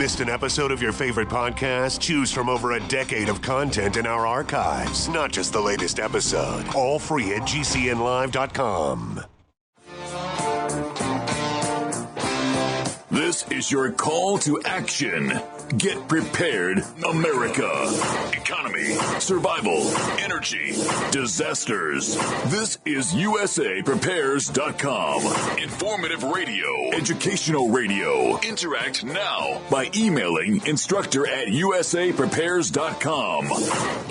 Missed an episode of your favorite podcast? Choose from over a decade of content in our archives, not just the latest episode. All free at GCNlive.com. This is your call to action. Get prepared, America. Economy, survival, energy, disasters. This is USAPrepares.com. Informative radio, educational radio. Interact now by emailing instructor@USAPrepares.com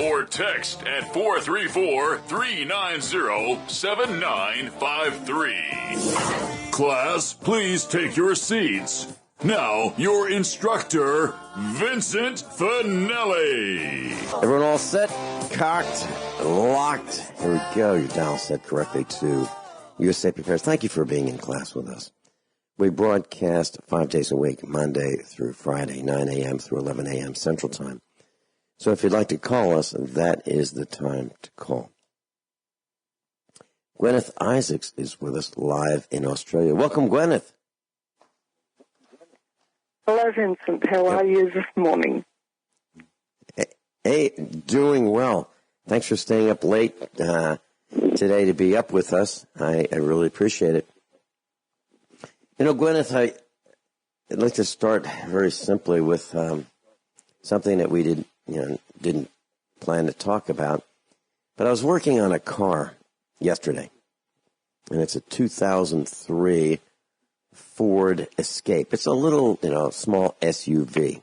or text at 434-390-7953. Class, please take your seats. Now, your instructor, Vincent Finelli. Everyone all set, cocked, locked. Here we go. Your dial set correctly to USA Prepares. Thank you for being in class with us. We broadcast 5 days a week, Monday through Friday, 9 a.m. through 11 a.m. Central Time. So if you'd like to call us, that is the time to call. Guineith Isaacs is with us live in Australia. Welcome, Guineith. Hello, Vincent. How are you this morning? Hey, doing well. Thanks for staying up late today to be up with us. I really appreciate it. You know, Guineith, I'd like to start very simply with something that we didn't plan to talk about. But I was working on a car yesterday, and it's a 2003 Ford Escape. It's a little, small SUV,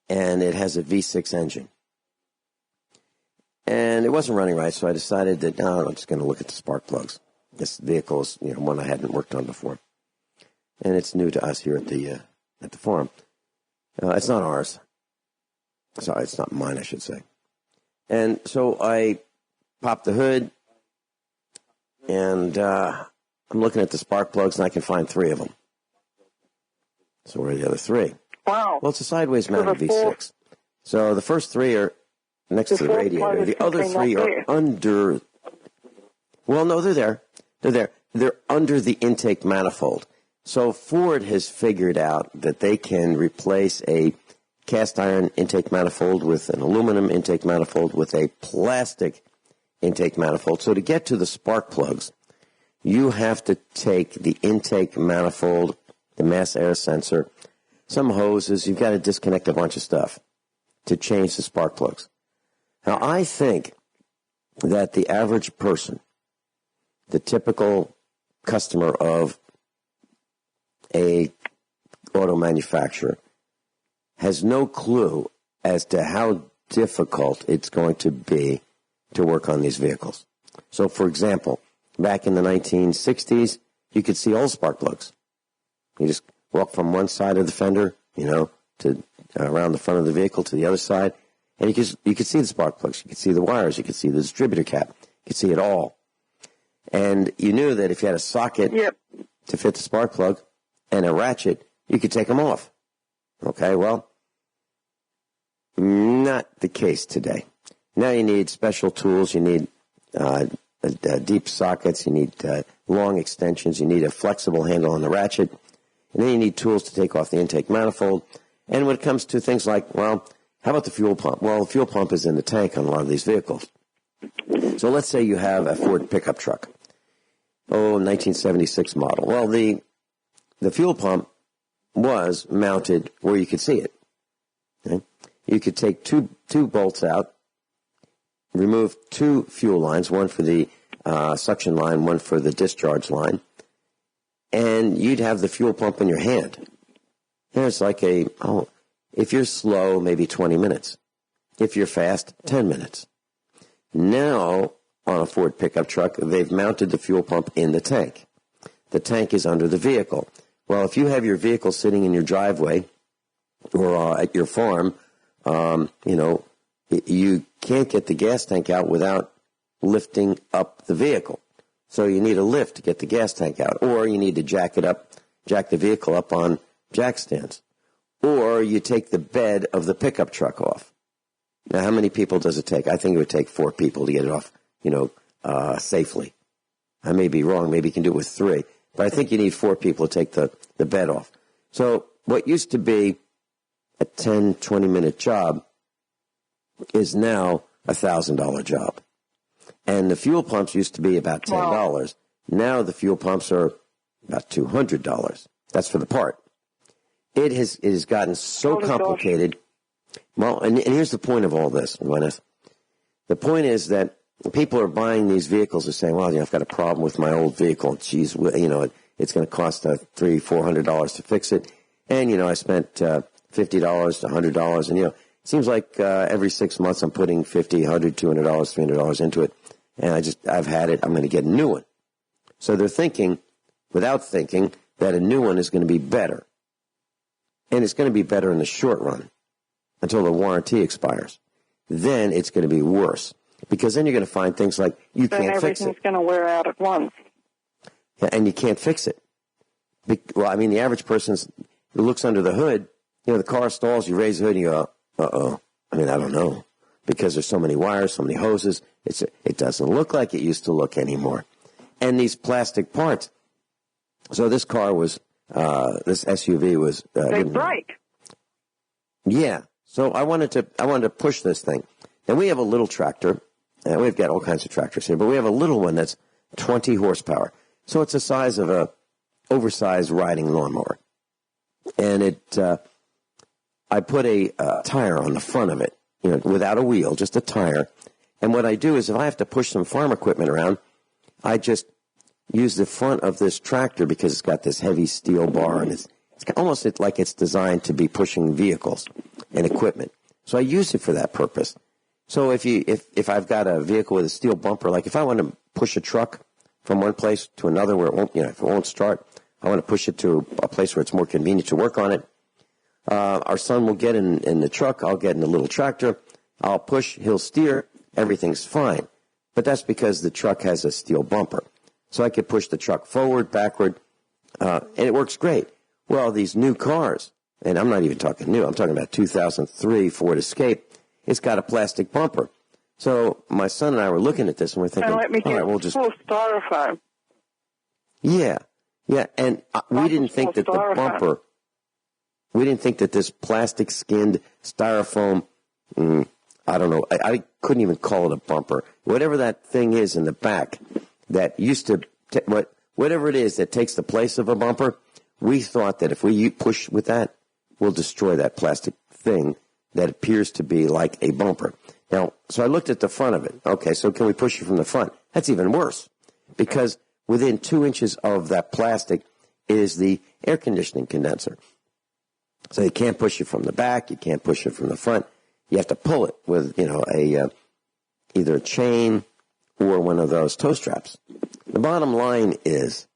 and it has a V6 engine. And it wasn't running right, so I decided that, no, I'm just going to look at the spark plugs. This vehicle is, one I hadn't worked on before, and it's new to us here at the farm. It's not ours. Sorry, it's not mine, I should say. And so I popped the hood, and I'm looking at the spark plugs, and I can find 3 of them. So where are the other 3? Wow. Well, it's a sideways mounted V6. So the first 3 are next to the radiator. The other 3 are under. Well, no, they're there. They're there. They're under the intake manifold. So Ford has figured out that they can replace a cast iron intake manifold with an aluminum intake manifold with a plastic intake manifold. So to get to the spark plugs, you have to take the intake manifold, the mass air sensor, some hoses. You've got to disconnect a bunch of stuff to change the spark plugs. Now, I think that the average person, the typical customer of a auto manufacturer, has no clue as to how difficult it's going to be to work on these vehicles. So, for example, back in the 1960s, you could see all spark plugs. You just walk from one side of the fender, to around the front of the vehicle to the other side, and you could see the spark plugs. You could see the wires. You could see the distributor cap. You could see it all. And you knew that if you had a socket to fit the spark plug and a ratchet, you could take them off. Okay, well, not the case today. Now you need special tools. You need deep sockets, you need long extensions, you need a flexible handle on the ratchet, and then you need tools to take off the intake manifold. And when it comes to things like, well, how about the fuel pump? Well, the fuel pump is in the tank on a lot of these vehicles. So let's say you have a Ford pickup truck, 1976 model. Well, the fuel pump was mounted where you could see it. Okay? You could take two bolts out, remove 2 fuel lines, one for the suction line, one for the discharge line, and you'd have the fuel pump in your hand. It's like if you're slow, maybe 20 minutes. If you're fast, 10 minutes. Now, on a Ford pickup truck, they've mounted the fuel pump in the tank. The tank is under the vehicle. Well, if you have your vehicle sitting in your driveway or at your farm, you can't get the gas tank out without lifting up the vehicle. So you need a lift to get the gas tank out, or you need to jack the vehicle up on jack stands, or you take the bed of the pickup truck off. Now, how many people does it take? I think it would take 4 people to get it off, safely. I may be wrong. Maybe you can do it with 3, but I think you need 4 people to take the bed off. So what used to be a 10, 20-minute job is now a $1,000 job. And the fuel pumps used to be about $10. Wow. Now the fuel pumps are about $200. That's for the part. It has gotten so complicated. Well, and here's the point of all this, Guineith. The point is that people are buying these vehicles and saying, well, I've got a problem with my old vehicle. Geez, it's going to cost $300, $400 to fix it. And, I spent $50 to $100. And, it seems like every 6 months I'm putting $50, $100, $200, $300 into it. And I've had it. I'm going to get a new one. So they're thinking, without thinking, that a new one is going to be better. And it's going to be better in the short run until the warranty expires. Then it's going to be worse. Because then you're going to find things like you can't fix it. Everything's going to wear out at once. Yeah, and you can't fix it. Well, the average person who looks under the hood, the car stalls, you raise the hood and you go, uh-oh. I don't know. Because there's so many wires, so many hoses. It doesn't look like it used to look anymore. And these plastic parts. So this car was, this SUV was. They break. Yeah. So I wanted to push this thing. And we have a little tractor. And we've got all kinds of tractors here, but we have a little one that's 20 horsepower. So it's the size of a oversized riding lawnmower. And I put a tire on the front of it, without a wheel, just a tire. And what I do is if I have to push some farm equipment around, I just use the front of this tractor because it's got this heavy steel bar and it's almost like it's designed to be pushing vehicles and equipment. So I use it for that purpose. So if I've got a vehicle with a steel bumper, like if I want to push a truck from one place to another where it won't, if it won't start, I want to push it to a place where it's more convenient to work on it. Our son will get in the truck. I'll get in the little tractor. I'll push. He'll steer. Everything's fine. But that's because the truck has a steel bumper. So I could push the truck forward, backward, and it works great. Well, these new cars, and I'm not even talking new. I'm talking about 2003 Ford Escape. It's got a plastic bumper. So my son and I were looking at this and we're thinking, all right, we'll just... styrofoam. Yeah. Yeah, and we didn't think that the bumper... We didn't think that this plastic-skinned styrofoam... I don't know. I couldn't even call it a bumper. Whatever that thing is in the back that used to... whatever it is that takes the place of a bumper, we thought that if we push with that, we'll destroy that plastic thing that appears to be like a bumper. Now, so I looked at the front of it. Okay, so can we push it from the front? That's even worse because within 2 inches of that plastic is the air conditioning condenser. So you can't push it from the back. You can't push it from the front. You have to pull it with, either a chain or one of those tow straps. The bottom line is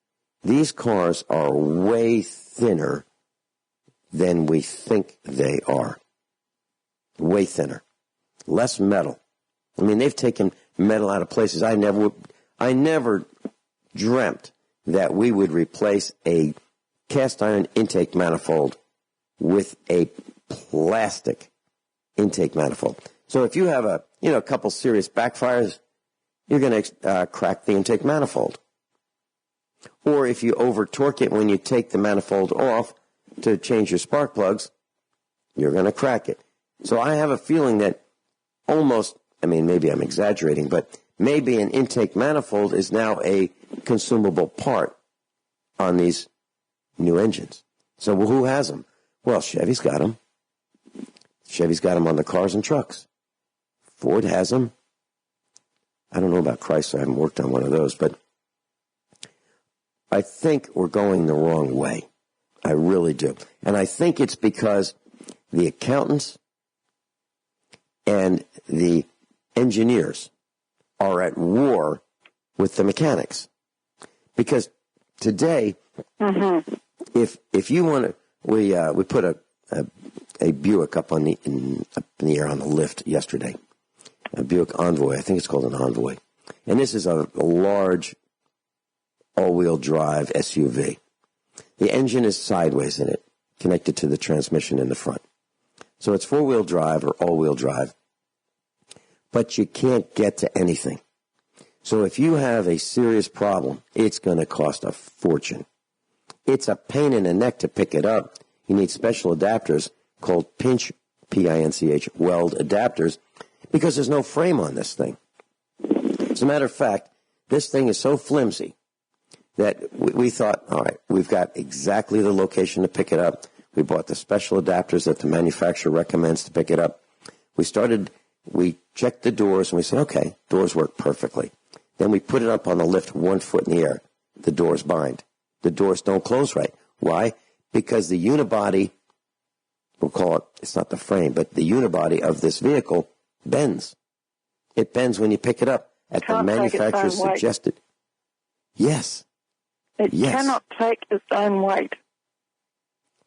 these cars are way thinner than we think they are. Way thinner. Less metal. They've taken metal out of places. I never dreamt that we would replace a cast iron intake manifold with a plastic intake manifold. So if you have a couple serious backfires, you're going to crack the intake manifold. Or if you over torque it when you take the manifold off to change your spark plugs, you're going to crack it. So I have a feeling that almost, maybe I'm exaggerating, but maybe an intake manifold is now a consumable part on these new engines. So who has them? Well, Chevy's got them. Chevy's got them on the cars and trucks. Ford has them. I don't know about Chrysler. I haven't worked on one of those, but I think we're going the wrong way. I really do. And I think it's because the accountants and the engineers are at war with the mechanics. Because today, if you want to, we put a Buick up in the air on the lift yesterday. A Buick Envoy. I think it's called an Envoy. And this is a large all-wheel drive SUV. The engine is sideways in it, connected to the transmission in the front. So it's four-wheel drive or all-wheel drive. But you can't get to anything. So if you have a serious problem, it's going to cost a fortune. It's a pain in the neck to pick it up. You need special adapters, called pinch, P-I-N-C-H, weld adapters, because there's no frame on this thing. As a matter of fact, this thing is so flimsy that we thought, all right, we've got exactly the location to pick it up. We bought the special adapters that the manufacturer recommends to pick it up. We checked the doors, and we said, okay, doors work perfectly. Then we put it up on the lift 1 foot in the air. The doors bind. The doors don't close right. Why? Because the unibody, we'll call it, it's not the frame, but the unibody of this vehicle bends. It bends when you pick it up at the manufacturer's suggested. Yes. It cannot take its own weight.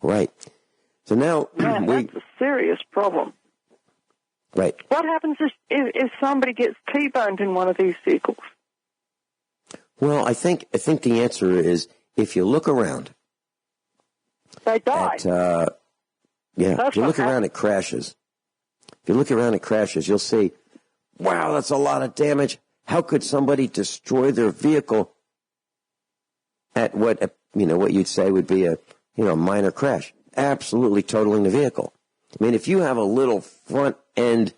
Right. So now that's a serious problem. Right. What happens if somebody gets T-boned in one of these vehicles? Well, I think the answer is if you look around. They die. If you look around at crashes. If you look around at crashes, you'll see, wow, that's a lot of damage. How could somebody destroy their vehicle at what you'd say would be a minor crash? Absolutely totaling the vehicle. I mean, if you have a little front end,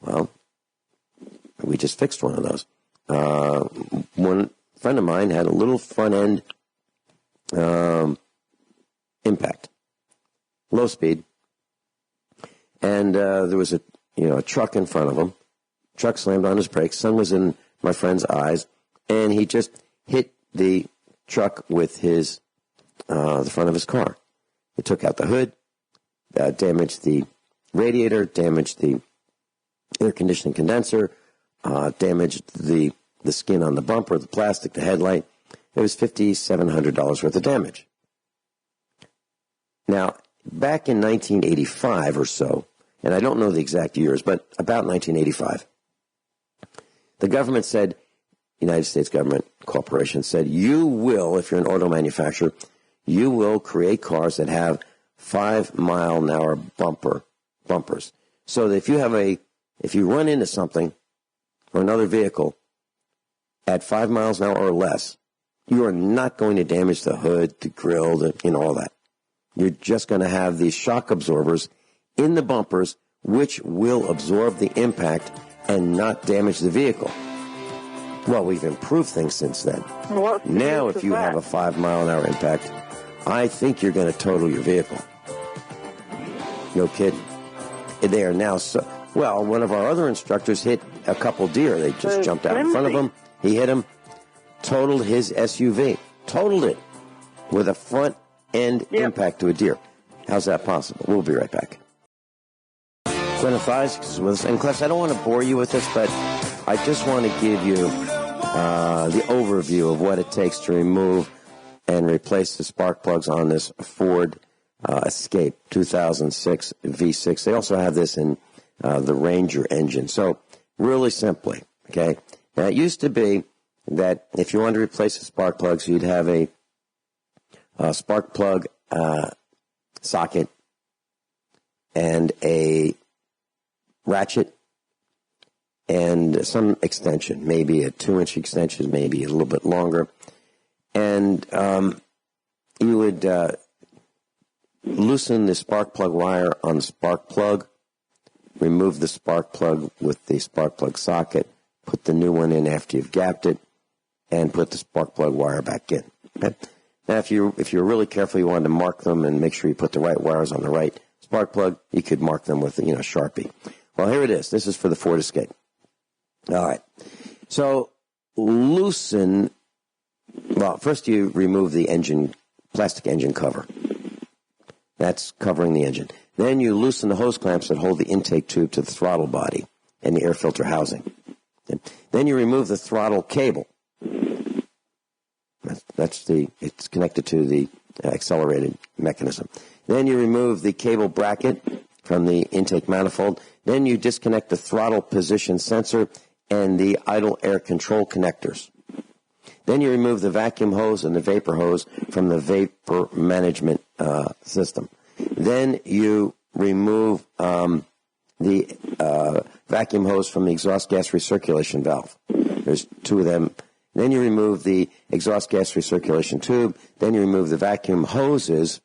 well, we just fixed one of those. One friend of mine had a little front end impact, low speed, and there was a truck in front of him. Truck slammed on his brakes. Sun was in my friend's eyes, and he just hit the truck with his the front of his car. It took out the hood, damaged the radiator, damaged the air conditioning condenser, damaged the skin on the bumper, the plastic, the headlight. It was $5,700 worth of damage. Now, back in 1985 or so, and I don't know the exact years, but about 1985, the government said, United States government corporation said, you will, if you're an auto manufacturer, you will create cars that have 5-mile-an-hour bumpers. So that if you run into something or another vehicle at 5 miles an hour or less, you are not going to damage the hood, the grill, all that. You're just going to have these shock absorbers in the bumpers, which will absorb the impact and not damage the vehicle. Well, we've improved things since then. Now, if you have a 5-mile-an-hour impact, I think you're going to total your vehicle. No kidding. They are now so... Well, one of our other instructors hit a couple deer. They just jumped out in front of him. He hit him, totaled his SUV. Totaled it with a front-end impact to a deer. How's that possible? We'll be right back. Guineith Isaacs is with us. And, Cliff, I don't want to bore you with this, but I just want to give you the overview of what it takes to remove and replace the spark plugs on this Ford Escape 2006 V6. They also have this in the Ranger engine. So really simply, okay, now it used to be that if you wanted to replace the spark plugs, you'd have a spark plug socket and a ratchet and some extension, maybe a 2-inch extension, maybe a little bit longer. And you would loosen the spark plug wire on the spark plug, remove the spark plug with the spark plug socket, put the new one in after you've gapped it, and put the spark plug wire back in. Okay? Now, if you're really careful, you wanted to mark them and make sure you put the right wires on the right spark plug, you could mark them with Sharpie. Well, here it is. This is for the Ford Escape. All right. So loosen. Well, first you remove the plastic engine cover. That's covering the engine. Then you loosen the hose clamps that hold the intake tube to the throttle body and the air filter housing. Then you remove the throttle cable. It's connected to the accelerated mechanism. Then you remove the cable bracket from the intake manifold. Then you disconnect the throttle position sensor and the idle air control connectors. Then you remove the vacuum hose and the vapor hose from the vapor management system. Then you remove the vacuum hose from the exhaust gas recirculation valve. There's 2 of them. Then you remove the exhaust gas recirculation tube. Then you remove the vacuum hoses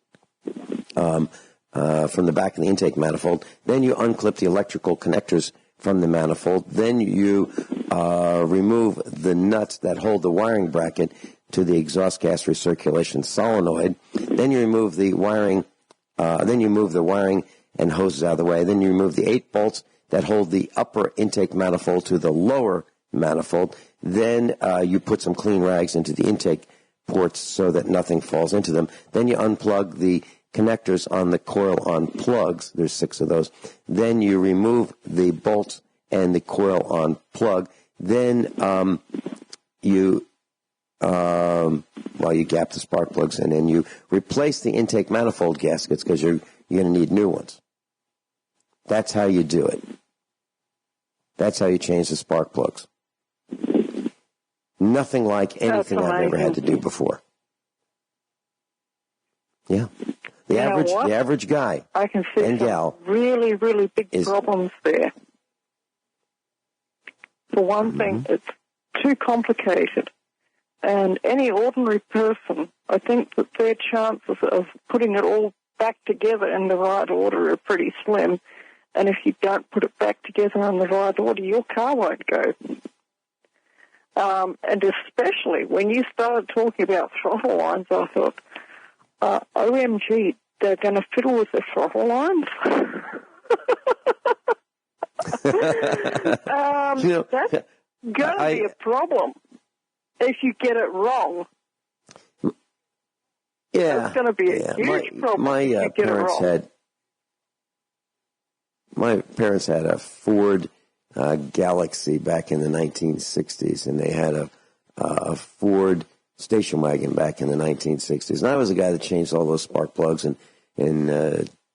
from the back of the intake manifold. Then you unclip the electrical connectors from the manifold. Then you remove the nuts that hold the wiring bracket to the exhaust gas recirculation solenoid. Then you remove the wiring. Then you move the wiring and hoses out of the way. Then you remove the 8 bolts that hold the upper intake manifold to the lower manifold. Then you put some clean rags into the intake ports so that nothing falls into them. Then you unplug the connectors on the coil-on plugs. There's 6 of those. Then you remove the bolts and the coil-on plug. Then you gap the spark plugs, and then you replace the intake manifold gaskets because you're going to need new ones. That's how you do it. That's how you change the spark plugs. Nothing like anything I've ever had to do before. Yeah. The average guy I can see and gal really, really big problems there. For one thing, it's too complicated. And any ordinary person, I think that their chances of putting it all back together in the right order are pretty slim. And if you don't put it back together in the right order, your car won't go. And especially when you started talking about throttle lines, I thought, OMG, they're going to fiddle with the throttle lines? That's going to be a problem if you get it wrong. Yeah. It's going to be a huge problem if you get it wrong. My parents had a Ford Galaxy back in the 1960s, and they had a Ford station wagon back in the 1960s. And I was the guy that changed all those spark plugs and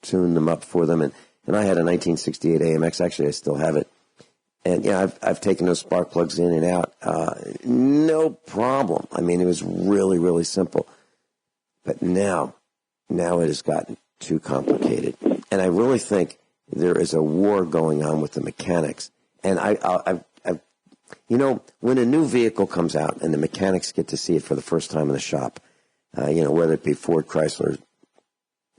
tuned them up for them. And I had a 1968 AMX. Actually, I still have it. And yeah, I've taken those spark plugs in and out, no problem. I mean, it was really, really simple. But now it has gotten too complicated, and I really think there is a war going on with the mechanics. And when a new vehicle comes out and the mechanics get to see it for the first time in the shop, whether it be Ford, Chrysler,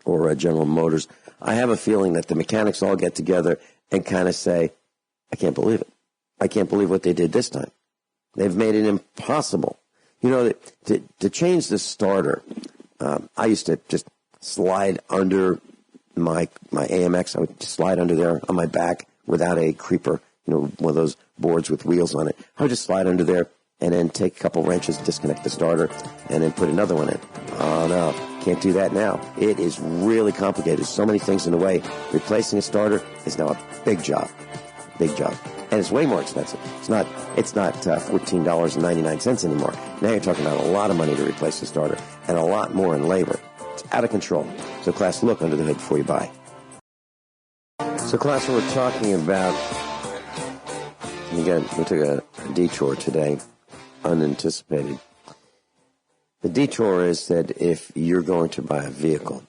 or General Motors, I have a feeling that the mechanics all get together and kind of say, I can't believe it. I can't believe what they did this time. They've made it impossible. To change the starter, I used to just slide under my AMX. I would slide under there on my back without a creeper, one of those boards with wheels on it. I would just slide under there and then take a couple wrenches, disconnect the starter, and then put another one in. Oh, no, can't do that now. It is really complicated. There's so many things in the way. Replacing a starter is now a big job. Big job. And it's way more expensive. It's not $14.99 anymore. Now you're talking about a lot of money to replace the starter and a lot more in labor. It's out of control. So, class, look under the hood before you buy. So, class, we're talking about, again, we took a detour today, unanticipated. The detour is that if you're going to buy a vehicle,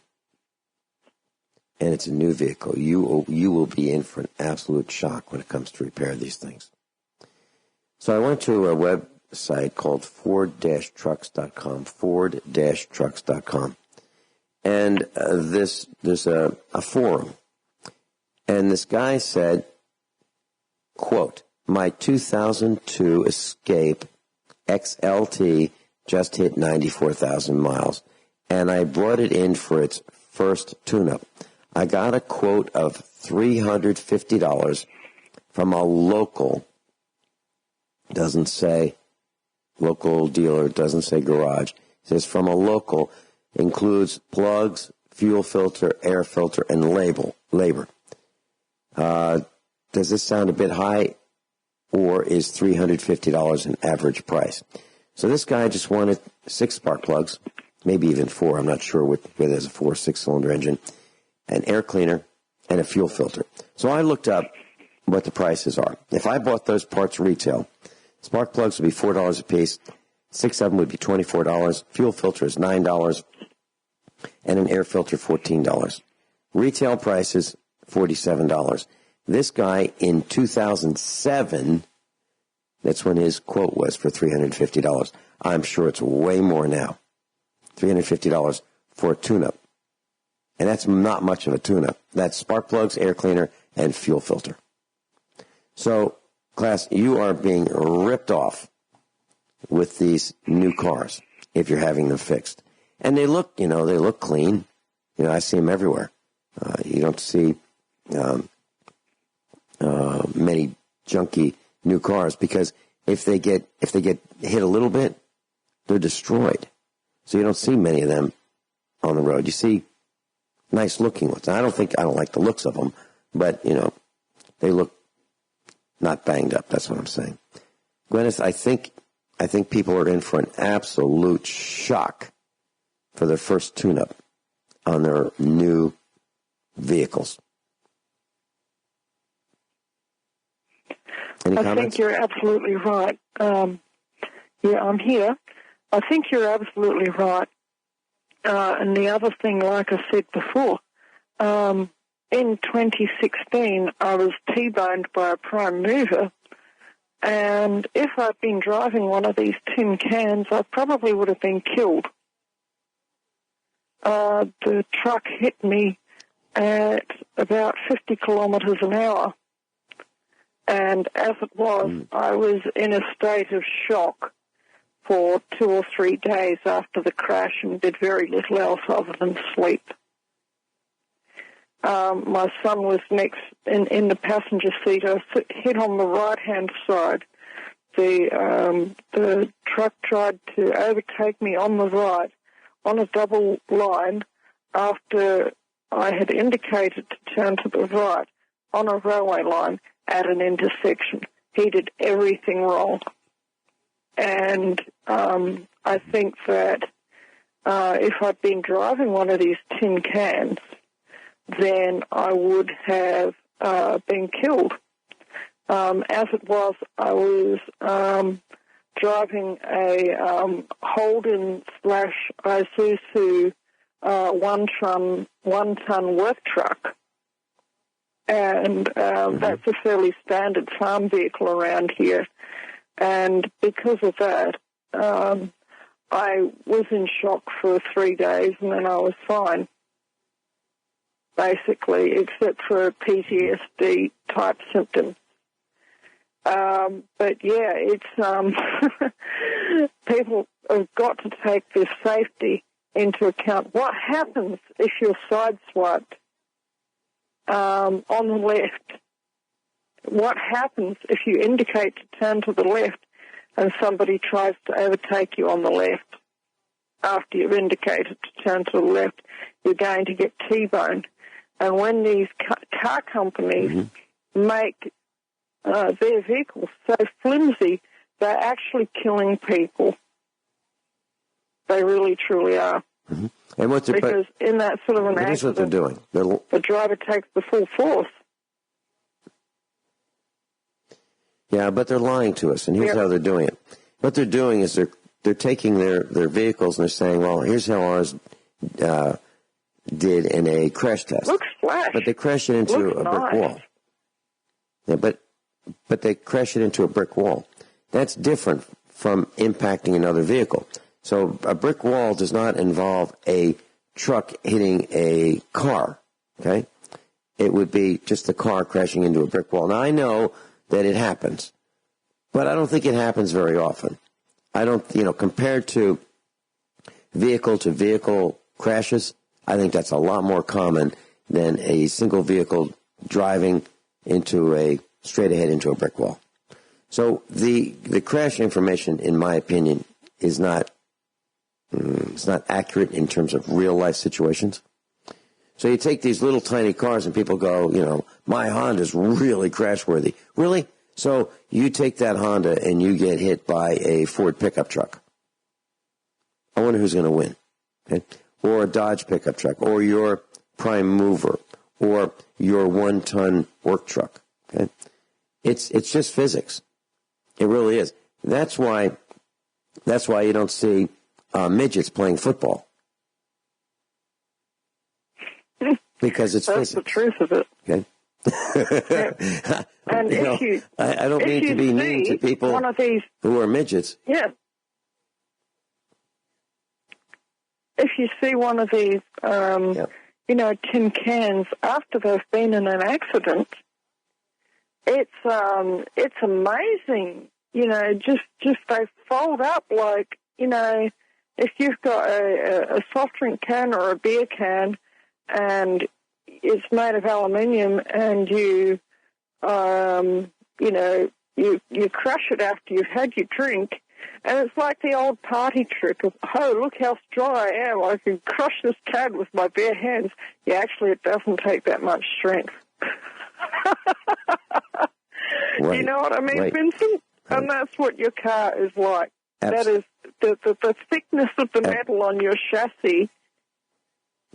and it's a new vehicle, you will be in for an absolute shock when it comes to repair these things. So I went to a website called Ford-Trucks.com, Ford-Trucks.com. And there's a forum. And this guy said, quote, my 2002 Escape XLT just hit 94,000 miles, and I brought it in for its first tune-up. I got a quote of $350 from a local, doesn't say local dealer, doesn't say garage. It says from a local, includes plugs, fuel filter, air filter, and labor. Does this sound a bit high, or is $350 an average price? So this guy just wanted 6 spark plugs, maybe even 4. I'm not sure whether there's a 4 or 6-cylinder engine, an air cleaner, and a fuel filter. So I looked up what the prices are. If I bought those parts retail, spark plugs would be $4 a piece, 6 of them would be $24, fuel filter is $9, and an air filter $14. Retail prices, $47. This guy in 2007, that's when his quote was for $350. I'm sure it's way more now. $350 for a tune-up. And that's not much of a tune-up. That's spark plugs, air cleaner, and fuel filter. So, class, you are being ripped off with these new cars if you're having them fixed. And they look, they look clean. I see them everywhere. You don't see many junky new cars because if they get hit a little bit, they're destroyed. So you don't see many of them on the road. You see nice looking ones. I don't like the looks of them, but they look not banged up. That's what I'm saying. Guineith, I think people are in for an absolute shock for their first tune-up on their new vehicles. Any comments? I think you're absolutely right. Yeah, I'm here. I think you're absolutely right. And the other thing, like I said before, in 2016, I was T-boned by a prime mover, and if I'd been driving one of these tin cans, I probably would have been killed. The truck hit me at about 50 kilometres an hour, and as it was, I was in a state of shock for 2 or 3 days after the crash and did very little else other than sleep. My son was next in the passenger seat. I hit on the right-hand side. The truck tried to overtake me on the right on a double line after I had indicated to turn to the right on a railway line at an intersection. He did everything wrong. And I think that if I'd been driving one of these tin cans, then I would have been killed. As it was, I was driving a Holden/Isuzu one-ton work truck, and that's a fairly standard farm vehicle around here. And because of that, I was in shock for 3 days, and then I was fine, basically, except for PTSD-type symptoms. But, yeah, it's people have got to take their safety into account. What happens if you're sideswiped on the left? What happens if you indicate to turn to the left and somebody tries to overtake you on the left? After you've indicated to turn to the left, you're going to get T-boned. And when these car companies make their vehicles so flimsy, they're actually killing people. They really, truly are. And because in that sort of an accident, what they're doing. The driver takes the full force. Yeah, but they're lying to us, and here's how they're doing it. What they're doing is they're taking their vehicles and they're saying, well, here's how ours did in a crash test. Looks flash. But they crash it into a brick wall. Yeah, but they crash it into a brick wall. That's different from impacting another vehicle. So a brick wall does not involve a truck hitting a car, okay? It would be just the car crashing into a brick wall. Now, I know that it happens, but I don't think it happens very often. I don't, compared to vehicle crashes, I think that's a lot more common than a single vehicle driving straight ahead into a brick wall. So the crash information, in my opinion, is not accurate in terms of real life situations. So you take these little tiny cars and people go, my Honda's really crash worthy. Really? So you take that Honda and you get hit by a Ford pickup truck. I wonder who's going to win. Okay? Or a Dodge pickup truck, or your prime mover, or your 1-ton work truck. Okay? It's just physics. It really is. That's why you don't see midgets playing football. Because it's That's physics. the truth of it. Okay. Yeah. And I don't mean to be mean to people who are midgets. Yeah. If you see one of these tin cans after they've been in an accident, it's amazing. Just they fold up like, if you've got a soft drink can or a beer can and it's made of aluminium and you crush it after you've had your drink, and it's like the old party trick of, oh, look how strong I am. I can crush this can with my bare hands. Yeah, actually, it doesn't take that much strength. Right. You know what I mean, Right. Vincent? Right. And that's what your car is like. Absolutely. That is the thickness of the metal on your chassis,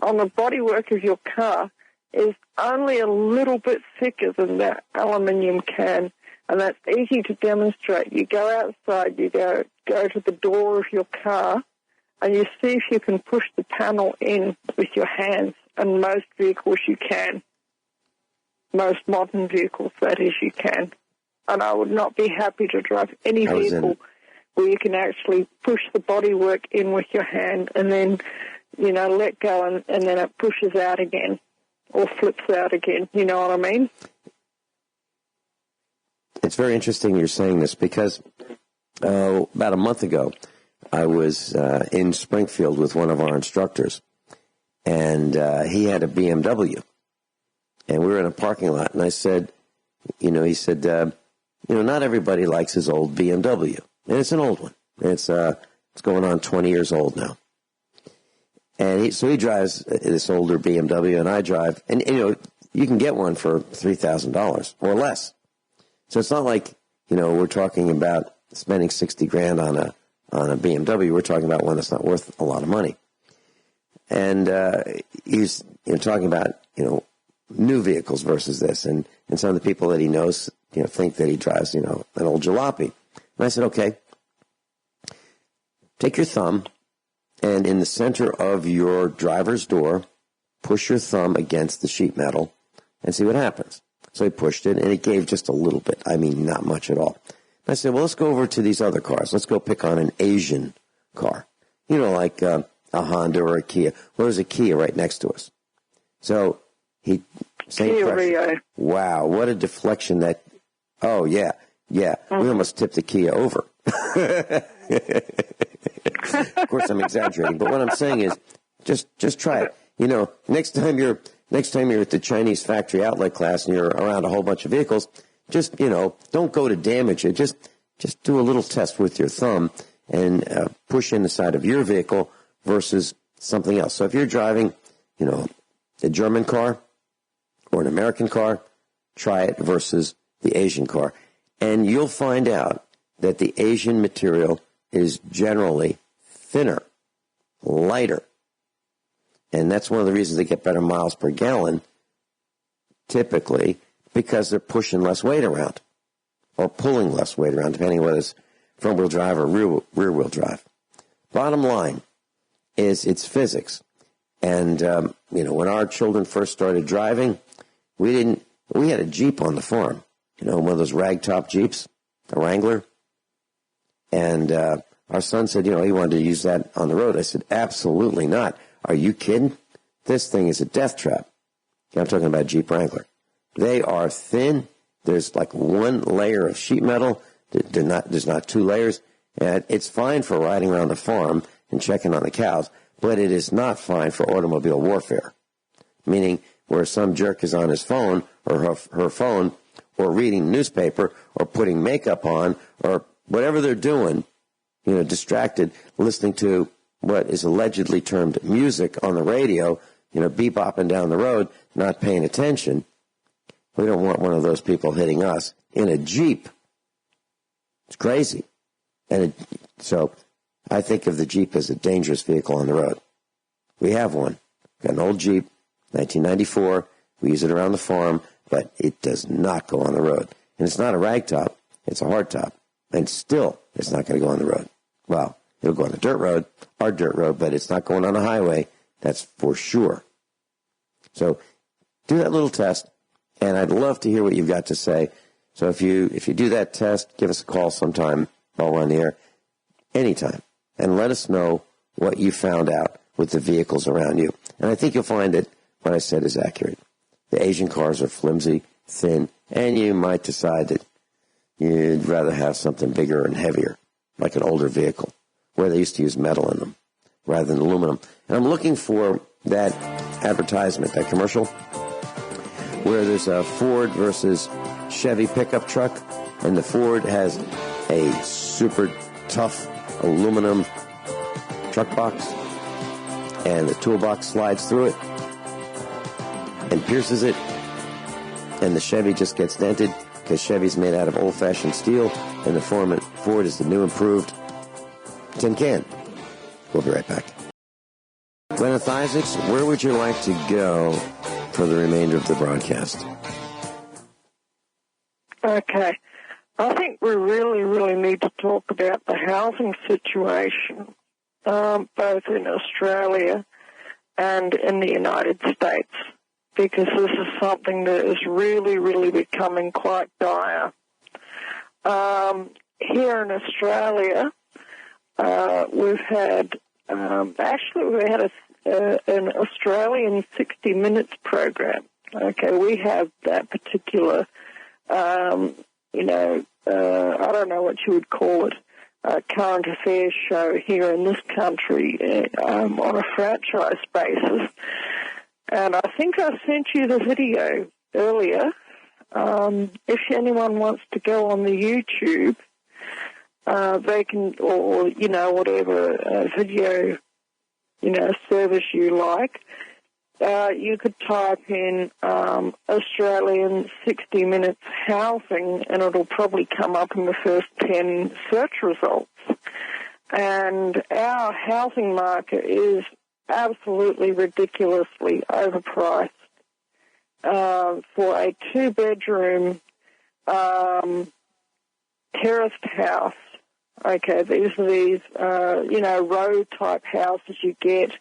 on the bodywork of your car, is only a little bit thicker than that aluminium can. And that's easy to demonstrate. You go outside, you go to the door of your car, and you see if you can push the panel in with your hands. And most vehicles you can. Most modern vehicles, that is, you can. And I would not be happy to drive any vehicle where you can actually push the bodywork in with your hand and then, let go and then it pushes out again or flips out again. You know what I mean? It's very interesting you're saying this because about a month ago, I was in Springfield with one of our instructors, and he had a BMW. And we were in a parking lot, and I said, he said, not everybody likes his old BMW. And it's an old one. It's going on 20 years old now. And so he drives this older BMW, and I drive, and you can get one for $3,000 or less. So it's not like, we're talking about spending $60,000 on a BMW. We're talking about one that's not worth a lot of money. And he's talking about, new vehicles versus this. And some of the people that he knows, think that he drives, an old jalopy. And I said, okay, take your thumb and in the center of your driver's door, push your thumb against the sheet metal and see what happens. So he pushed it, and it gave just a little bit. I mean, not much at all. I said, well, let's go over to these other cars. Let's go pick on an Asian car, like a Honda or a Kia. Well, there's a Kia right next to us. So same pressure. Wow, what a deflection that. Oh, yeah. We almost tipped the Kia over. Of course, I'm exaggerating, but what I'm saying is just try it. Next time you're at the Chinese factory outlet class and you're around a whole bunch of vehicles, just, don't go to damage it. Just do a little test with your thumb and push in the side of your vehicle versus something else. So if you're driving, a German car or an American car, try it versus the Asian car. And you'll find out that the Asian material is generally thinner, lighter. And that's one of the reasons they get better miles per gallon, typically, because they're pushing less weight around or pulling less weight around, depending on whether it's front-wheel drive or rear-wheel drive. Bottom line is it's physics. And, when our children first started driving, we had a Jeep on the farm, one of those ragtop Jeeps, a Wrangler. And our son said, he wanted to use that on the road. I said, absolutely not. Are you kidding? This thing is a death trap. I'm talking about Jeep Wrangler. They are thin. There's like one layer of sheet metal. There's not two layers. And it's fine for riding around the farm and checking on the cows, but it is not fine for automobile warfare, meaning where some jerk is on his phone or her phone or reading the newspaper or putting makeup on or whatever they're doing, distracted, listening to what is allegedly termed music on the radio, bebopping down the road, not paying attention. We don't want one of those people hitting us in a Jeep. It's crazy. And so I think of the Jeep as a dangerous vehicle on the road. We have one. Got an old Jeep, 1994. We use it around the farm, but it does not go on the road. And it's not a ragtop. It's a hardtop. And still, it's not going to go on the road. Well, it'll go on the dirt road, our dirt road, but it's not going on the highway. That's for sure. So do that little test, and I'd love to hear what you've got to say. So if you do that test, give us a call sometime while we're on the air, anytime, and let us know what you found out with the vehicles around you. And I think you'll find that what I said is accurate. The Asian cars are flimsy, thin, and you might decide that you'd rather have something bigger and heavier, like an older vehicle, where they used to use metal in them rather than aluminum. And I'm looking for that advertisement, that commercial, where there's a Ford versus Chevy pickup truck, and the Ford has a super tough aluminum truck box, and the toolbox slides through it and pierces it, and the Chevy just gets dented because Chevy's made out of old-fashioned steel, and the Ford is the new improved tin can. We'll be right back. Guineith Isaacs, where would you like to go for the remainder of the broadcast? Okay. I think we really need to talk about the housing situation, both in Australia and in the United States, because this is something that is really becoming quite dire. Here in Australia, we've had an Australian 60 Minutes program. Okay, we have that particular, I don't know what you would call it, current affairs show here in this country on a franchise basis. And I think I sent you the video earlier. If anyone wants to go on the YouTube, they can, or whatever video, service you like. You could type in Australian 60 Minutes housing, and it'll probably come up in the first 10 search results. And our housing market is absolutely ridiculously overpriced for a 2-bedroom terraced house. Okay, these are row-type houses you get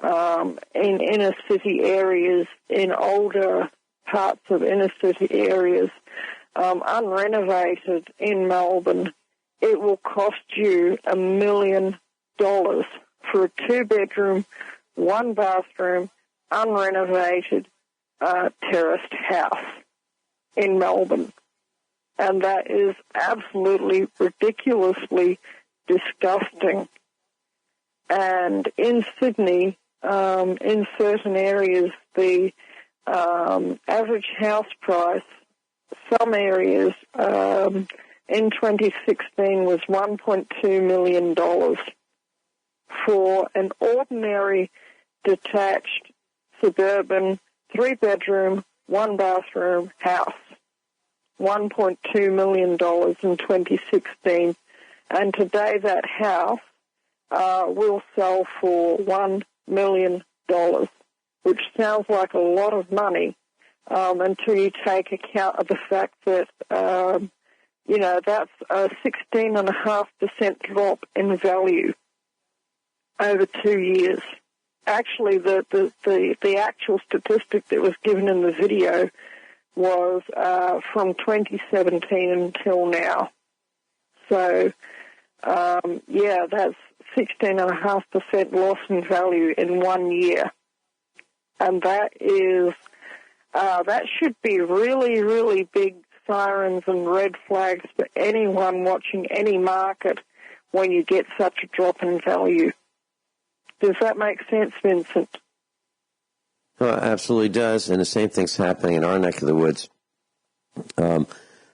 in inner city areas, in older parts of inner city areas, unrenovated in Melbourne. It will cost you $1 million for a 2-bedroom, 1-bathroom, unrenovated terraced house in Melbourne. And that is absolutely ridiculously disgusting. And in Sydney, in certain areas, the average house price, some areas in 2016 was $1.2 million for an ordinary detached suburban 3-bedroom, 1-bathroom house. $1.2 million in 2016. And today that house will sell for $1 million, which sounds like a lot of money until you take account of the fact that, that's a 16.5% drop in value over 2 years. Actually, the actual statistic that was given in the video was from 2017 until now. So, that's 16.5% loss in value in 1 year. And that is, that should be really big sirens and red flags for anyone watching any market when you get such a drop in value. Does that make sense, Vincent? Well, absolutely does, and the same thing's happening in our neck of the woods.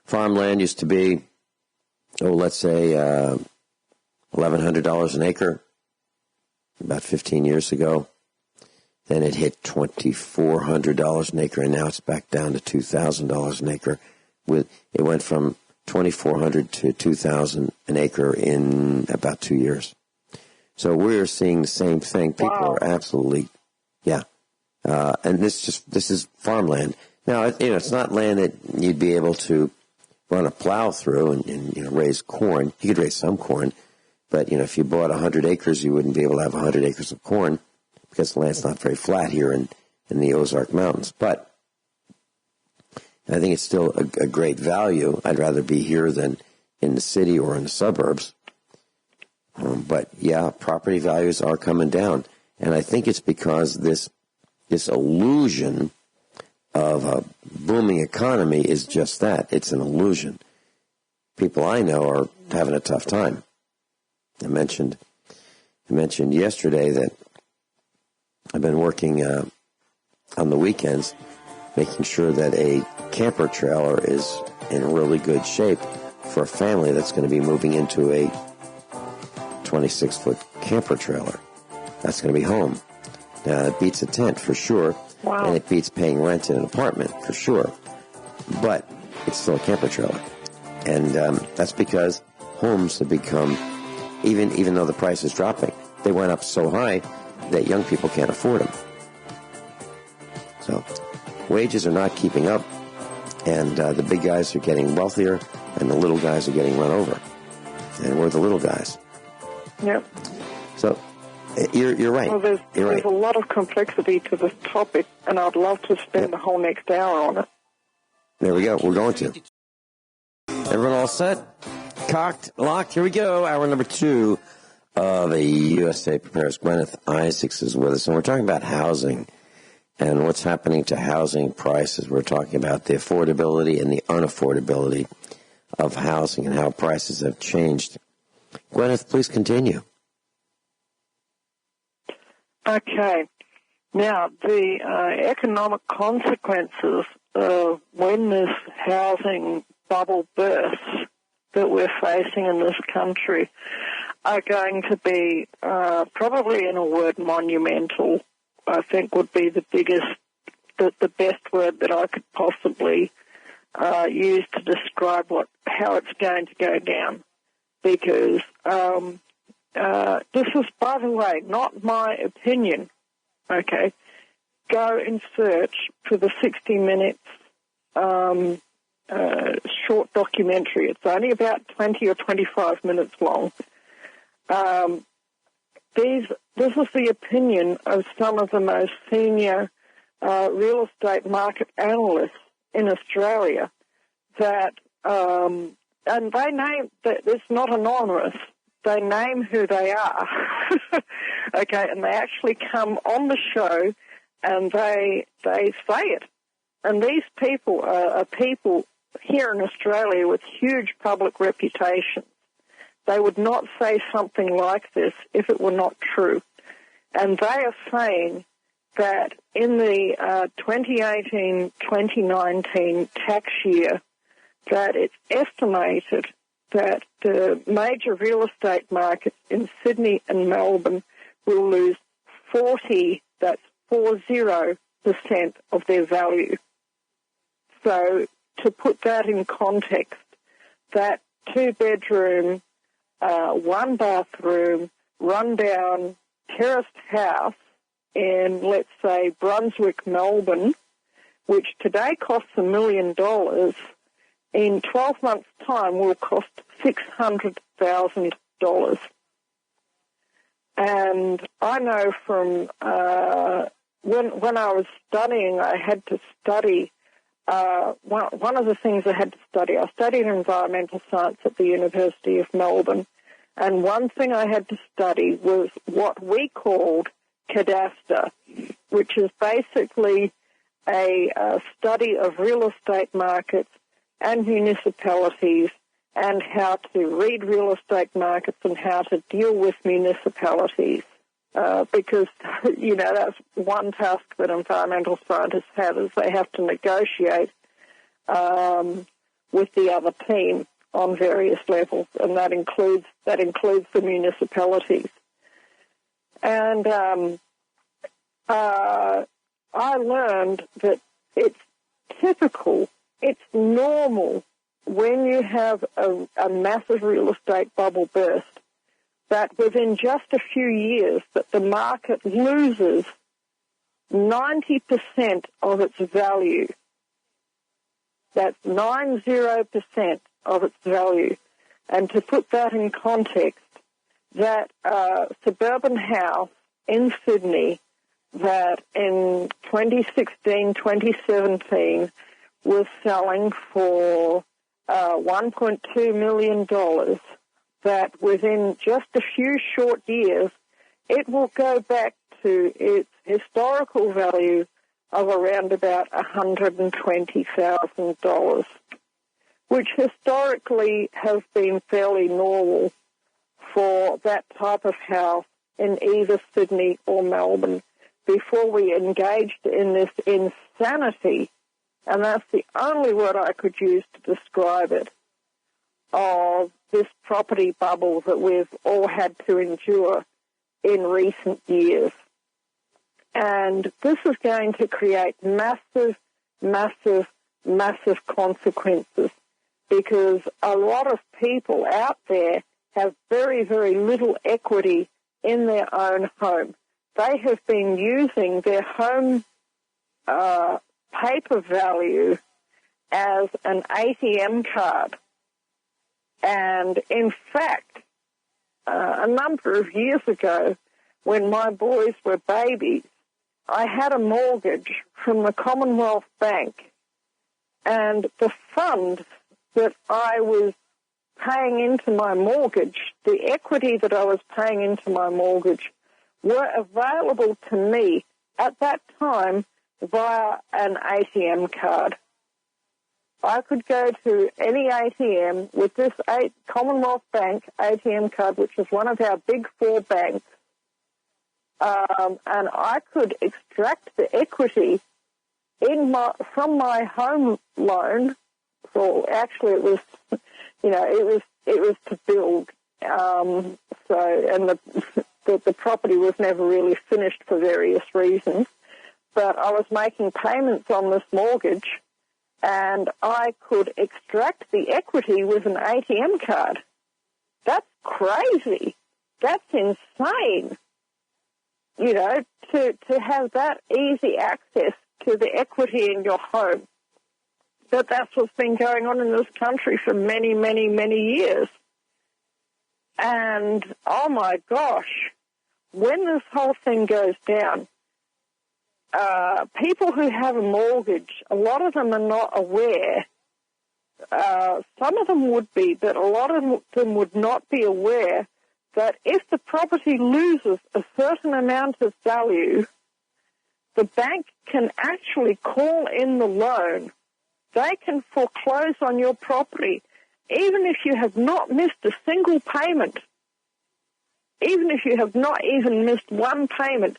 Farmland used to be, let's say, $1,100 an acre about 15 years ago. Then it hit $2,400 an acre, and now it's back down to $2,000 an acre. It went from $2,400 to $2,000 an acre in about 2 years. So we're seeing the same thing. People are absolutely, and this is farmland. Now, it's not land that you'd be able to run a plow through and raise corn. You could raise some corn, but if you bought 100 acres, you wouldn't be able to have 100 acres of corn because the land's not very flat here in the Ozark Mountains. But I think it's still a great value. I'd rather be here than in the city or in the suburbs. But property values are coming down, and I think it's because this this illusion of a booming economy is just that. It's an illusion. People I know are having a tough time. I mentioned yesterday that I've been working on the weekends, making sure that a camper trailer is in really good shape for a family that's going to be moving into a 26-foot camper trailer. That's going to be home. Now, it beats a tent for sure, wow. And it beats paying rent in an apartment for sure, but it's still a camper trailer. And that's because homes have become, even though the price is dropping, they went up so high that young people can't afford them. So wages are not keeping up, and the big guys are getting wealthier, and the little guys are getting run over. And we're the little guys. Yep. So you're right. Well, there's a lot of complexity to this topic, and I'd love to spend the whole next hour on it. There we go. We're going to. Everyone all set? Cocked? Locked? Here we go. Hour number 2 of a USA Prepares. Guineith Isaacs is with us, and we're talking about housing and what's happening to housing prices. We're talking about the affordability and the unaffordability of housing and how prices have changed. Guineith, please continue. Okay. Now, the economic consequences of when this housing bubble bursts that we're facing in this country are going to be probably, in a word, monumental. I think would be the biggest, the best word that I could possibly use to describe how it's going to go down. Because this is, by the way, not my opinion. Okay, go and search for the 60 Minutes short documentary. It's only about 20 or 25 minutes long. This is the opinion of some of the most senior real estate market analysts in Australia that, and they name, that it's not anonymous, they name who they are, okay, and they actually come on the show and they say it. And these people are people here in Australia with huge public reputations. They would not say something like this if it were not true. And they are saying that in the 2018-2019 tax year, that it's estimated that the major real estate markets in Sydney and Melbourne will lose 40% of their value. So to put that in context, that 2-bedroom, 1-bathroom, rundown terraced house in, let's say, Brunswick, Melbourne, which today costs $1 million, in 12 months' time will cost $600,000. And I know from when I was studying, I had to study. One of the things I had to study, I studied environmental science at the University of Melbourne, and one thing I had to study was what we called cadastre, which is basically a study of real estate markets and municipalities and how to read real estate markets and how to deal with municipalities. Because, you know, that's one task that environmental scientists have, is they have to negotiate with the other team on various levels, and that includes the municipalities. And I learned that it's typical, it's normal when you have a massive real estate bubble burst, that within just a few years that the market loses 90% of its value. That's 90% of its value. And to put that in context, that suburban house in Sydney that in 2016, 2017 was selling for $1.2 million, that within just a few short years, it will go back to its historical value of around about $120,000, which historically has been fairly normal for that type of house in either Sydney or Melbourne before we engaged in this insanity, and that's the only word I could use to describe it, of this property bubble that we've all had to endure in recent years. And this is going to create massive, massive, massive consequences, because a lot of people out there have very, very little equity in their own home. They have been using their home paper value as an ATM card. And in fact, a number of years ago, when my boys were babies, I had a mortgage from the Commonwealth Bank, and the fund that I was paying into my mortgage, the equity that I was paying into my mortgage, were available to me at that time via an ATM card. I could go to any ATM with this Commonwealth Bank ATM card, which is one of our big four banks, and I could extract the equity from my home loan. So actually, it was, it was to build. And the property was never really finished for various reasons. But I was making payments on this mortgage, and I could extract the equity with an ATM card. That's crazy. That's insane. To have that easy access to the equity in your home. But that's what's been going on in this country for many, many, many years. And, oh my gosh, when this whole thing goes down, people who have a mortgage, a lot of them are not aware. Some of them would be, but a lot of them would not be aware that if the property loses a certain amount of value, the bank can actually call in the loan. They can foreclose on your property, even if you have not missed a single payment, even if you have not even missed one payment.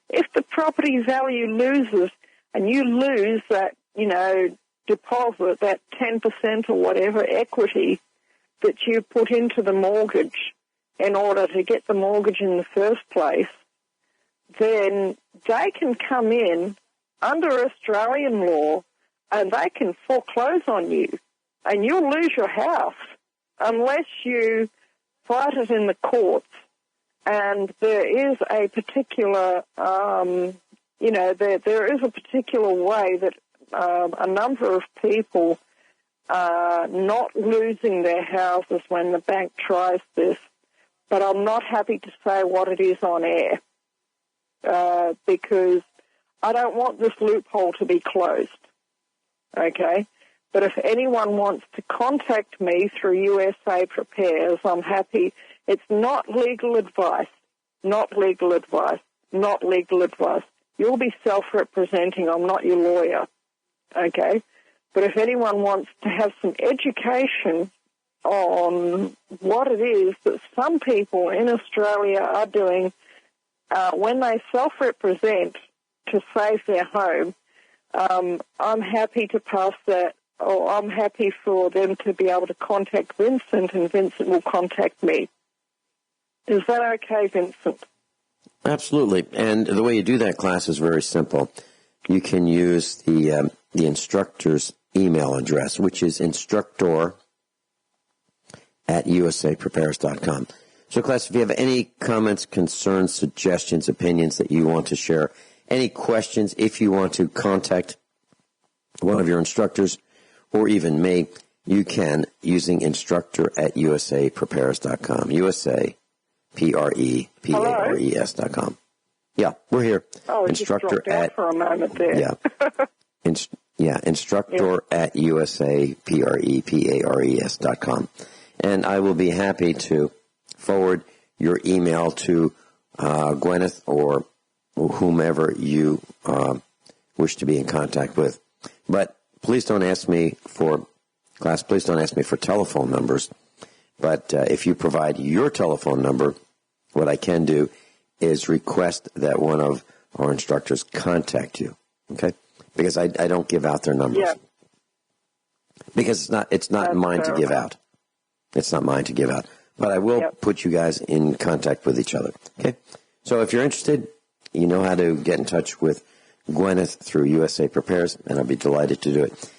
If the property value loses and you lose that, deposit, that 10% or whatever equity that you put into the mortgage in order to get the mortgage in the first place, then they can come in under Australian law and they can foreclose on you, and you'll lose your house unless you fight it in the courts. And there is a particular, there is a particular way that a number of people are not losing their houses when the bank tries this. But I'm not happy to say what it is on air because I don't want this loophole to be closed. Okay? But if anyone wants to contact me through USA Prepares, I'm happy. It's not legal advice, not legal advice, not legal advice. You'll be self-representing. I'm not your lawyer. Okay? But if anyone wants to have some education on what it is that some people in Australia are doing when they self-represent to save their home, I'm happy to pass that, or I'm happy for them to be able to contact Vincent, and Vincent will contact me. Is that okay, Vincent? Absolutely. And the way you do that, class, is very simple. You can use the instructor's email address, which is instructor@usaprepares.com. So, class, if you have any comments, concerns, suggestions, opinions that you want to share, any questions, if you want to contact one of your instructors or even me, you can using instructor@usaprepares.com. USAPREPARES.com. Yeah, we're here. Oh, instructor just dropped out for a moment there. Yeah. Instructor@usaprepares.com. And I will be happy to forward your email to Guineith or whomever you wish to be in contact with. But please don't ask me for telephone numbers. But if you provide your telephone number, what I can do is request that one of our instructors contact you. Okay? Because I don't give out their numbers. Yeah. Because it's not mine to give out. It's not mine to give out. But I will put you guys in contact with each other. Okay? So if you're interested, you know how to get in touch with Guineith through USA Prepares, and I'll be delighted to do it.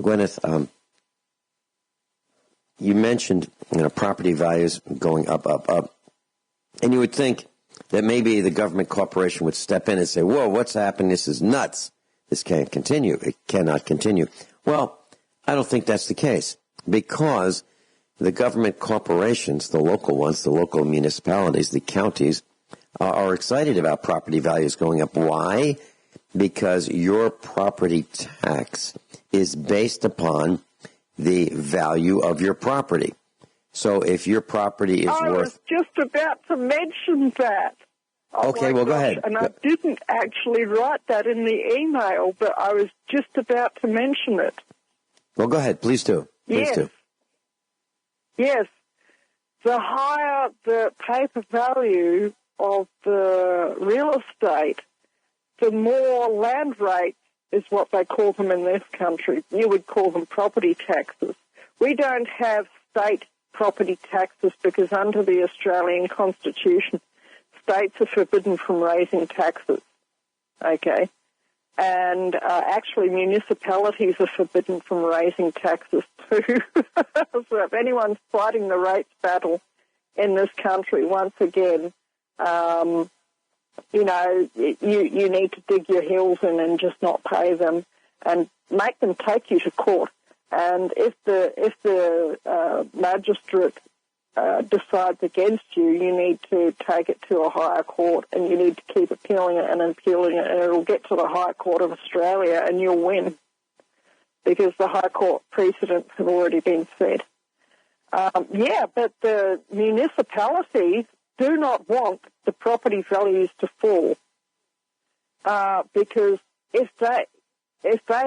Guineith, you mentioned property values going up, and you would think that maybe the government corporation would step in and say, whoa, what's happened? This is nuts. This can't continue. It cannot continue. Well, I don't think that's the case, because the government corporations, the local ones, the local municipalities, the counties, are excited about property values going up. Why? Because your property tax is based upon the value of your property. So if your property is worth... I was just about to mention that. Okay, well, go ahead. And I didn't actually write that in the email, but I was just about to mention it. Well, go ahead. Please do. Please do. Yes. The higher the paper value of the real estate, the more land rates is what they call them in this country. You would call them property taxes. We don't have state property taxes because under the Australian Constitution, states are forbidden from raising taxes. Okay? And actually municipalities are forbidden from raising taxes too. So if anyone's fighting the rates battle in this country, once again, you need to dig your heels in and just not pay them and make them take you to court. And if the magistrate decides against you, you need to take it to a higher court, and you need to keep appealing it, and it'll get to the High Court of Australia, and you'll win because the High Court precedents have already been set. But the municipalities do not want the property values to fall because if they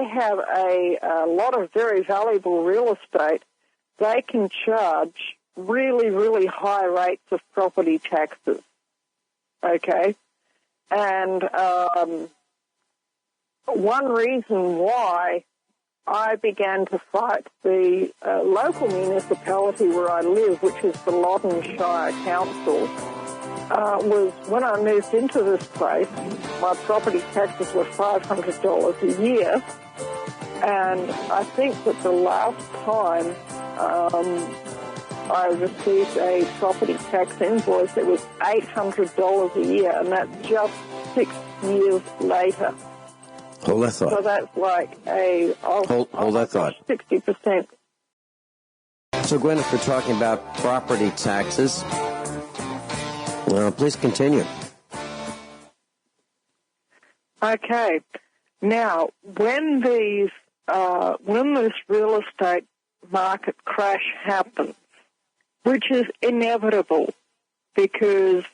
have a lot of very valuable real estate, they can charge really, really high rates of property taxes, okay? And one reason why I began to fight the local municipality where I live, which is the Loddon Shire Council, was when I moved into this place, my property taxes were $500 a year, and I think that the last time I received a property tax invoice, it was $800 a year, and that's just 6 years later. Hold that thought. So that's like hold that thought. 60%. So, Guineith, we're talking about property taxes. Please continue. Okay. Now, when this real estate market crash happens, which is inevitable, because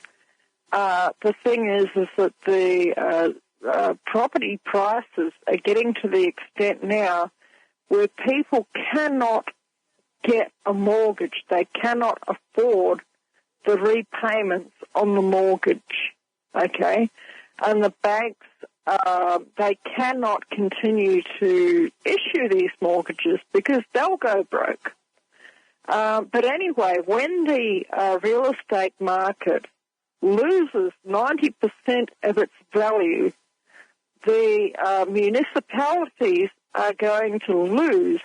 the thing is that the property prices are getting to the extent now where people cannot get a mortgage. They cannot afford the repayments on the mortgage, okay? And the banks, they cannot continue to issue these mortgages because they'll go broke. But anyway, when the real estate market loses 90% of its value, the municipalities are going to lose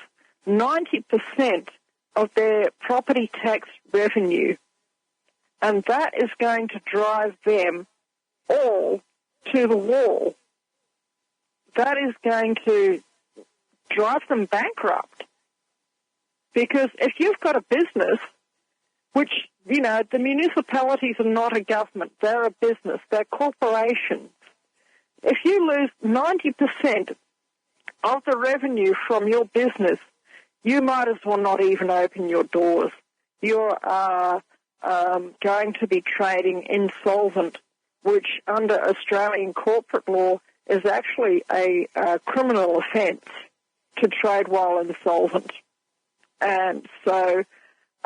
90% of their property tax revenue. And that is going to drive them all to the wall. That is going to drive them bankrupt. Because if you've got a business, which, the municipalities are not a government, they're a business, they're corporations. If you lose 90% of the revenue from your business, you might as well not even open your doors. You're going to be trading insolvent which under Australian corporate law is actually a criminal offence to trade while insolvent. And so,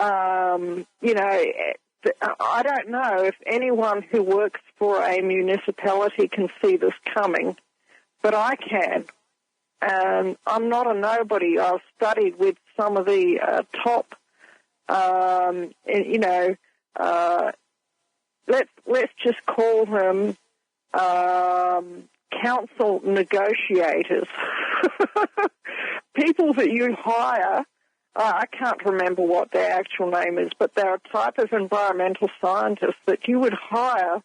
you know, I don't know if anyone who works for a municipality can see this coming, but I can. And I'm not a nobody. I've studied with some of the top, you know, let's just call them council negotiators, people that you hire. I can't remember what their actual name is, but they're a type of environmental scientist that you would hire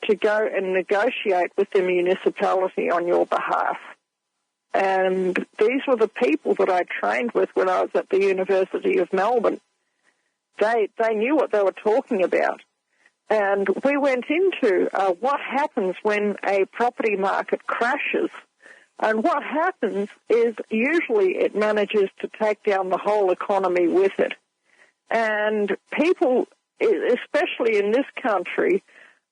to go and negotiate with the municipality on your behalf. And these were the people that I trained with when I was at the University of Melbourne. They knew what they were talking about. And we went into what happens when a property market crashes. And what happens is usually it manages to take down the whole economy with it. And people, especially in this country,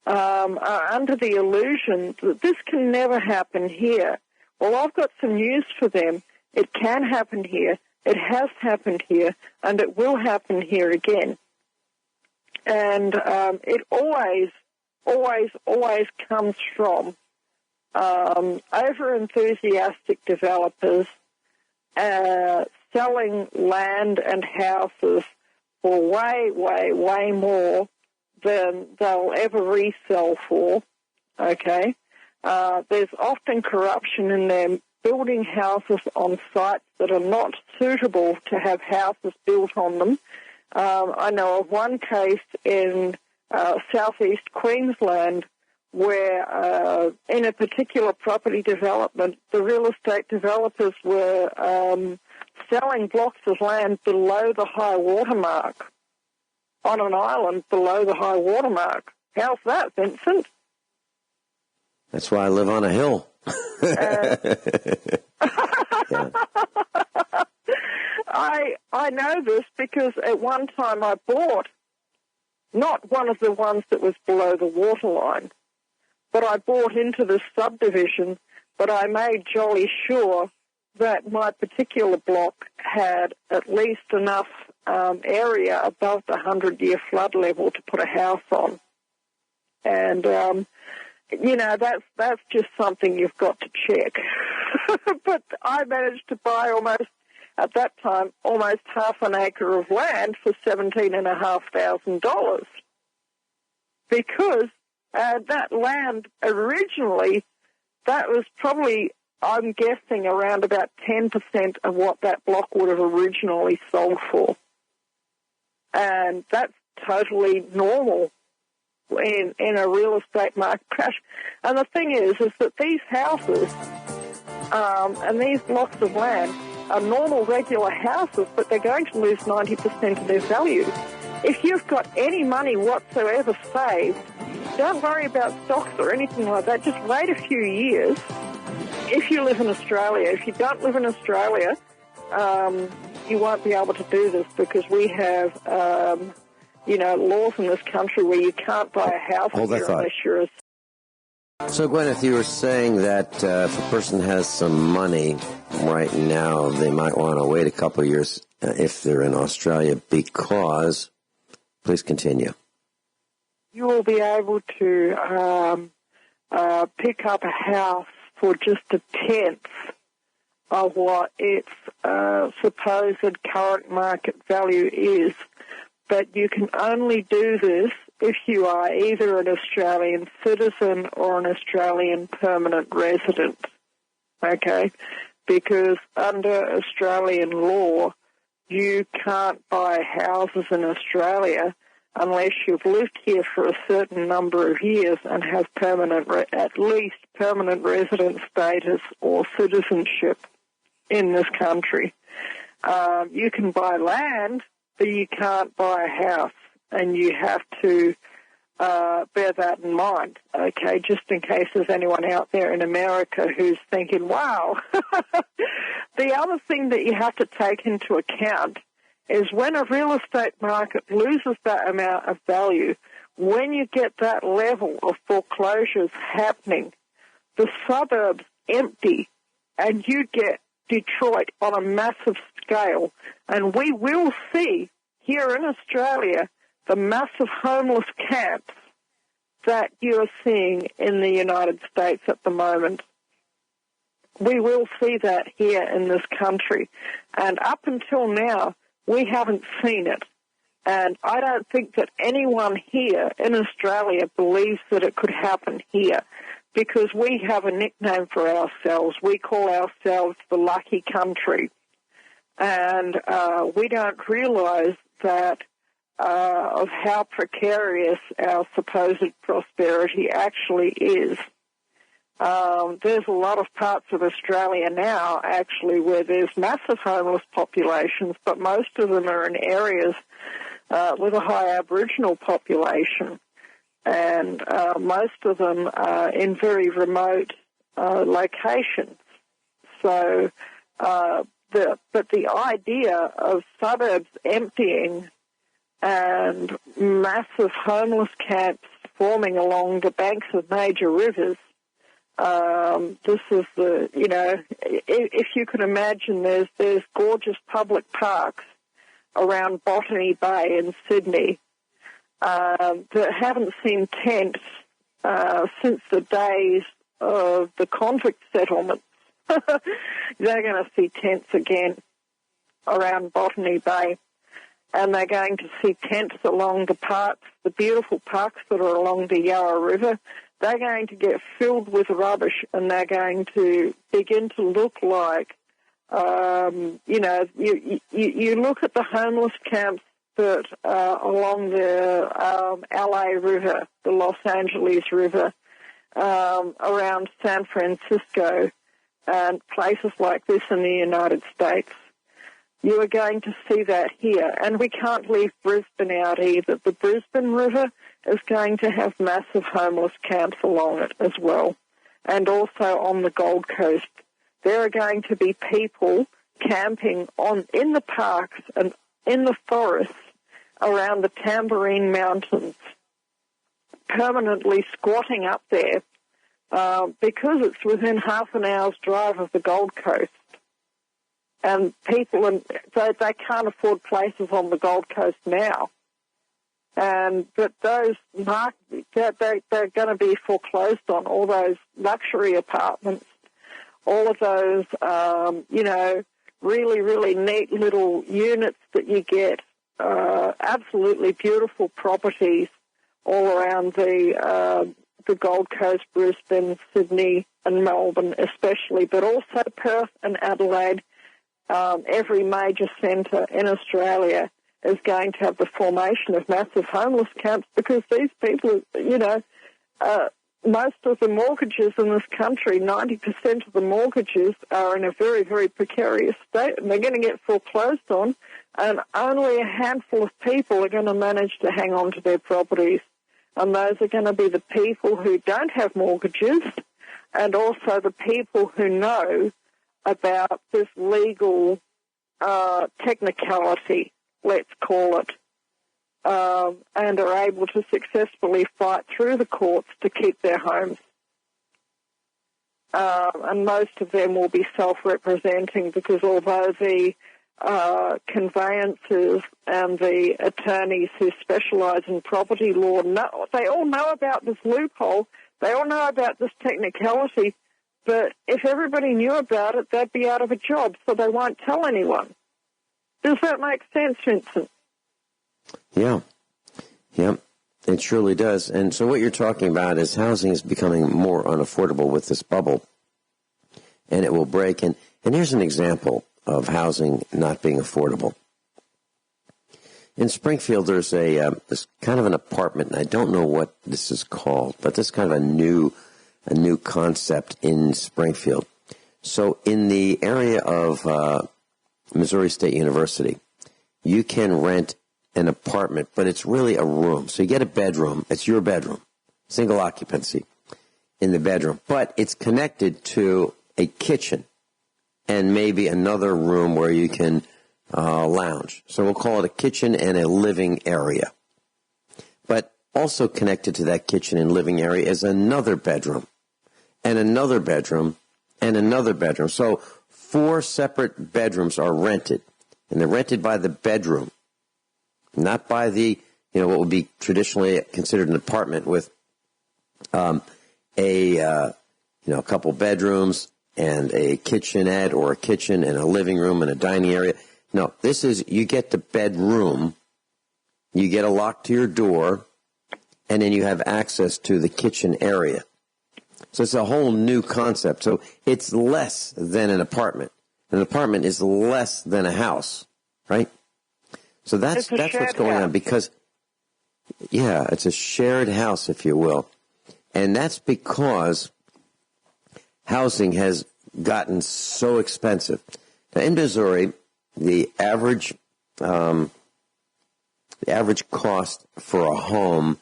are under the illusion that this can never happen here. Well, I've got some news for them. It can happen here. It has happened here. And it will happen here again. And it always comes from over-enthusiastic developers selling land and houses for way more than they'll ever resell for, okay? There's often corruption in them, building houses on sites that are not suitable to have houses built on them. I know of one case in southeast Queensland where in a particular property development, the real estate developers were selling blocks of land below the high water mark, on an island below the high water mark. How's that, Vincent? That's why I live on a hill. I know this because at one time I bought not one of the ones that was below the waterline, but I bought into this subdivision, but I made jolly sure that my particular block had at least enough area above the 100-year flood level to put a house on. And, you know, that's just something you've got to check. But I managed to buy at that time, almost half an acre of land for $17,500 because that land originally, that was probably, I'm guessing, around about 10% of what that block would have originally sold for. And that's totally normal in a real estate market crash. And the thing is that these houses and these blocks of land are normal, regular houses, but they're going to lose 90% of their value. If you've got any money whatsoever saved, don't worry about stocks or anything like that. Just wait a few years. If you live in Australia, if you don't live in Australia, you won't be able to do this because we have, you know, laws in this country where you can't buy a house unless you're a... So, Guineith, you were saying that if a person has some money right now, they might want to wait a couple of years if they're in Australia because... Please continue. You will be able to pick up a house for just a tenth of what its supposed current market value is. But you can only do this if you are either an Australian citizen or an Australian permanent resident, okay? Because under Australian law, you can't buy houses in Australia unless you've lived here for a certain number of years and have at least permanent resident status or citizenship in this country. You can buy land, but you can't buy a house, and you have to bear that in mind, okay, just in case there's anyone out there in America who's thinking, wow. The other thing that you have to take into account is when a real estate market loses that amount of value, when you get that level of foreclosures happening, the suburbs empty, and you get Detroit on a massive scale. And we will see here in Australia the massive homeless camps that you are seeing in the United States at the moment. We will see that here in this country. And up until now, we haven't seen it. And I don't think that anyone here in Australia believes that it could happen here, because we have a nickname for ourselves. We call ourselves the lucky country. And we don't realize that of how precarious our supposed prosperity actually is. There's a lot of parts of Australia now, actually, where there's massive homeless populations, but most of them are in areas with a high Aboriginal population, and most of them are in very remote locations. So, but the idea of suburbs emptying and massive homeless camps forming along the banks of major rivers, this is the, if you can imagine, there's gorgeous public parks around Botany Bay in Sydney that haven't seen tents since the days of the convict settlements. They're going to see tents again around Botany Bay. And they're going to see tents along the parks, the beautiful parks that are along the Yarra River. They're going to get filled with rubbish, and they're going to begin to look like, you look at the homeless camps that along the LA River, the Los Angeles River, around San Francisco, and places like this in the United States. You are going to see that here. And we can't leave Brisbane out either. The Brisbane River is going to have massive homeless camps along it as well. And also on the Gold Coast, there are going to be people camping in the parks and in the forests around the Tamborine Mountains, permanently squatting up there because it's within half an hour's drive of the Gold Coast. And people, they can't afford places on the Gold Coast now. But those they're going to be foreclosed on, all those luxury apartments, all of those, really, really neat little units that you get, absolutely beautiful properties all around the Gold Coast, Brisbane, Sydney and Melbourne especially, but also Perth and Adelaide. Every major centre in Australia is going to have the formation of massive homeless camps because these people, most of the mortgages in this country, 90% of the mortgages are in a very, very precarious state, and they're going to get foreclosed on, and only a handful of people are going to manage to hang on to their properties. And those are going to be the people who don't have mortgages and also the people who know about this legal technicality, let's call it, and are able to successfully fight through the courts to keep their homes. And most of them will be self-representing because although the conveyancers and the attorneys who specialise in property law, they all know about this loophole, they all know about this technicality, but if everybody knew about it, they'd be out of a job, so they won't tell anyone. Does that make sense, Vincent? Yeah, it surely does. And so what you're talking about is housing is becoming more unaffordable with this bubble, and it will break. And here's an example of housing not being affordable. In Springfield, there's this kind of an apartment, and I don't know what this is called, but this is kind of a new concept in Springfield. So in the area of Missouri State University, you can rent an apartment, but it's really a room. So you get a bedroom. It's your bedroom, single occupancy in the bedroom, but it's connected to a kitchen and maybe another room where you can lounge. So we'll call it a kitchen and a living area. But also connected to that kitchen and living area is another bedroom, and another bedroom, and another bedroom. So 4 separate bedrooms are rented, and they're rented by the bedroom, not by the, what would be traditionally considered an apartment with a couple bedrooms and a kitchenette or a kitchen and a living room and a dining area. No, this is, you get the bedroom, you get a lock to your door, and then you have access to the kitchen area. So it's a whole new concept. So it's less than an apartment. An apartment is less than a house, right? So that's what's going on, because, it's a shared house, if you will. And that's because housing has gotten so expensive. Now, in Missouri, the average cost for a home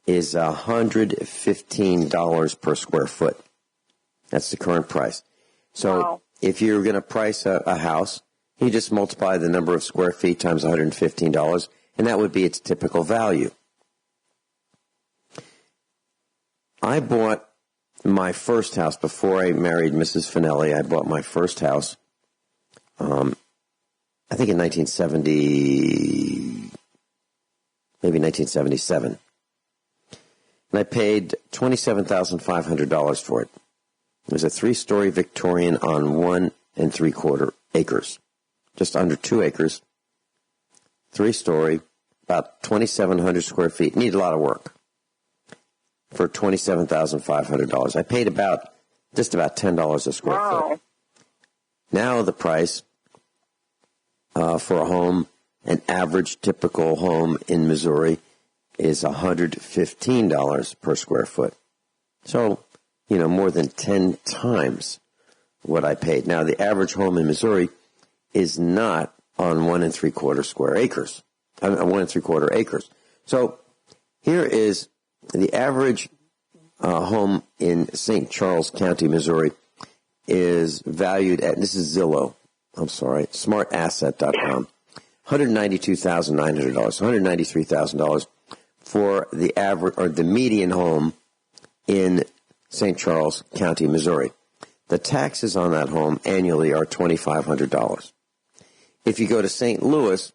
is $115 per square foot. That's the current price. So if you're going to price a house, you just multiply the number of square feet times $115, and that would be its typical value. I bought my first house before I married Mrs. Finelli. I bought my first house, I think in 1970, maybe 1977. And I paid $27,500 for it. It was a 3-story Victorian on 1 3/4 acres, just under 2 acres, 3-story, about 2,700 square feet. Needed a lot of work. For $27,500. I paid just about $10 a square foot. Now the price for a home, an average typical home in Missouri, is $115 per square foot. So, more than 10 times what I paid. Now, the average home in Missouri is not on 1 3/4 square acres. 1 3/4 acres. So here is the average home in St. Charles County, Missouri, is valued at, this is Zillow, smartasset.com, $192,900, $193,000 for the average, or the median home in St. Charles County, Missouri. The taxes on that home annually are $2,500. If you go to St. Louis,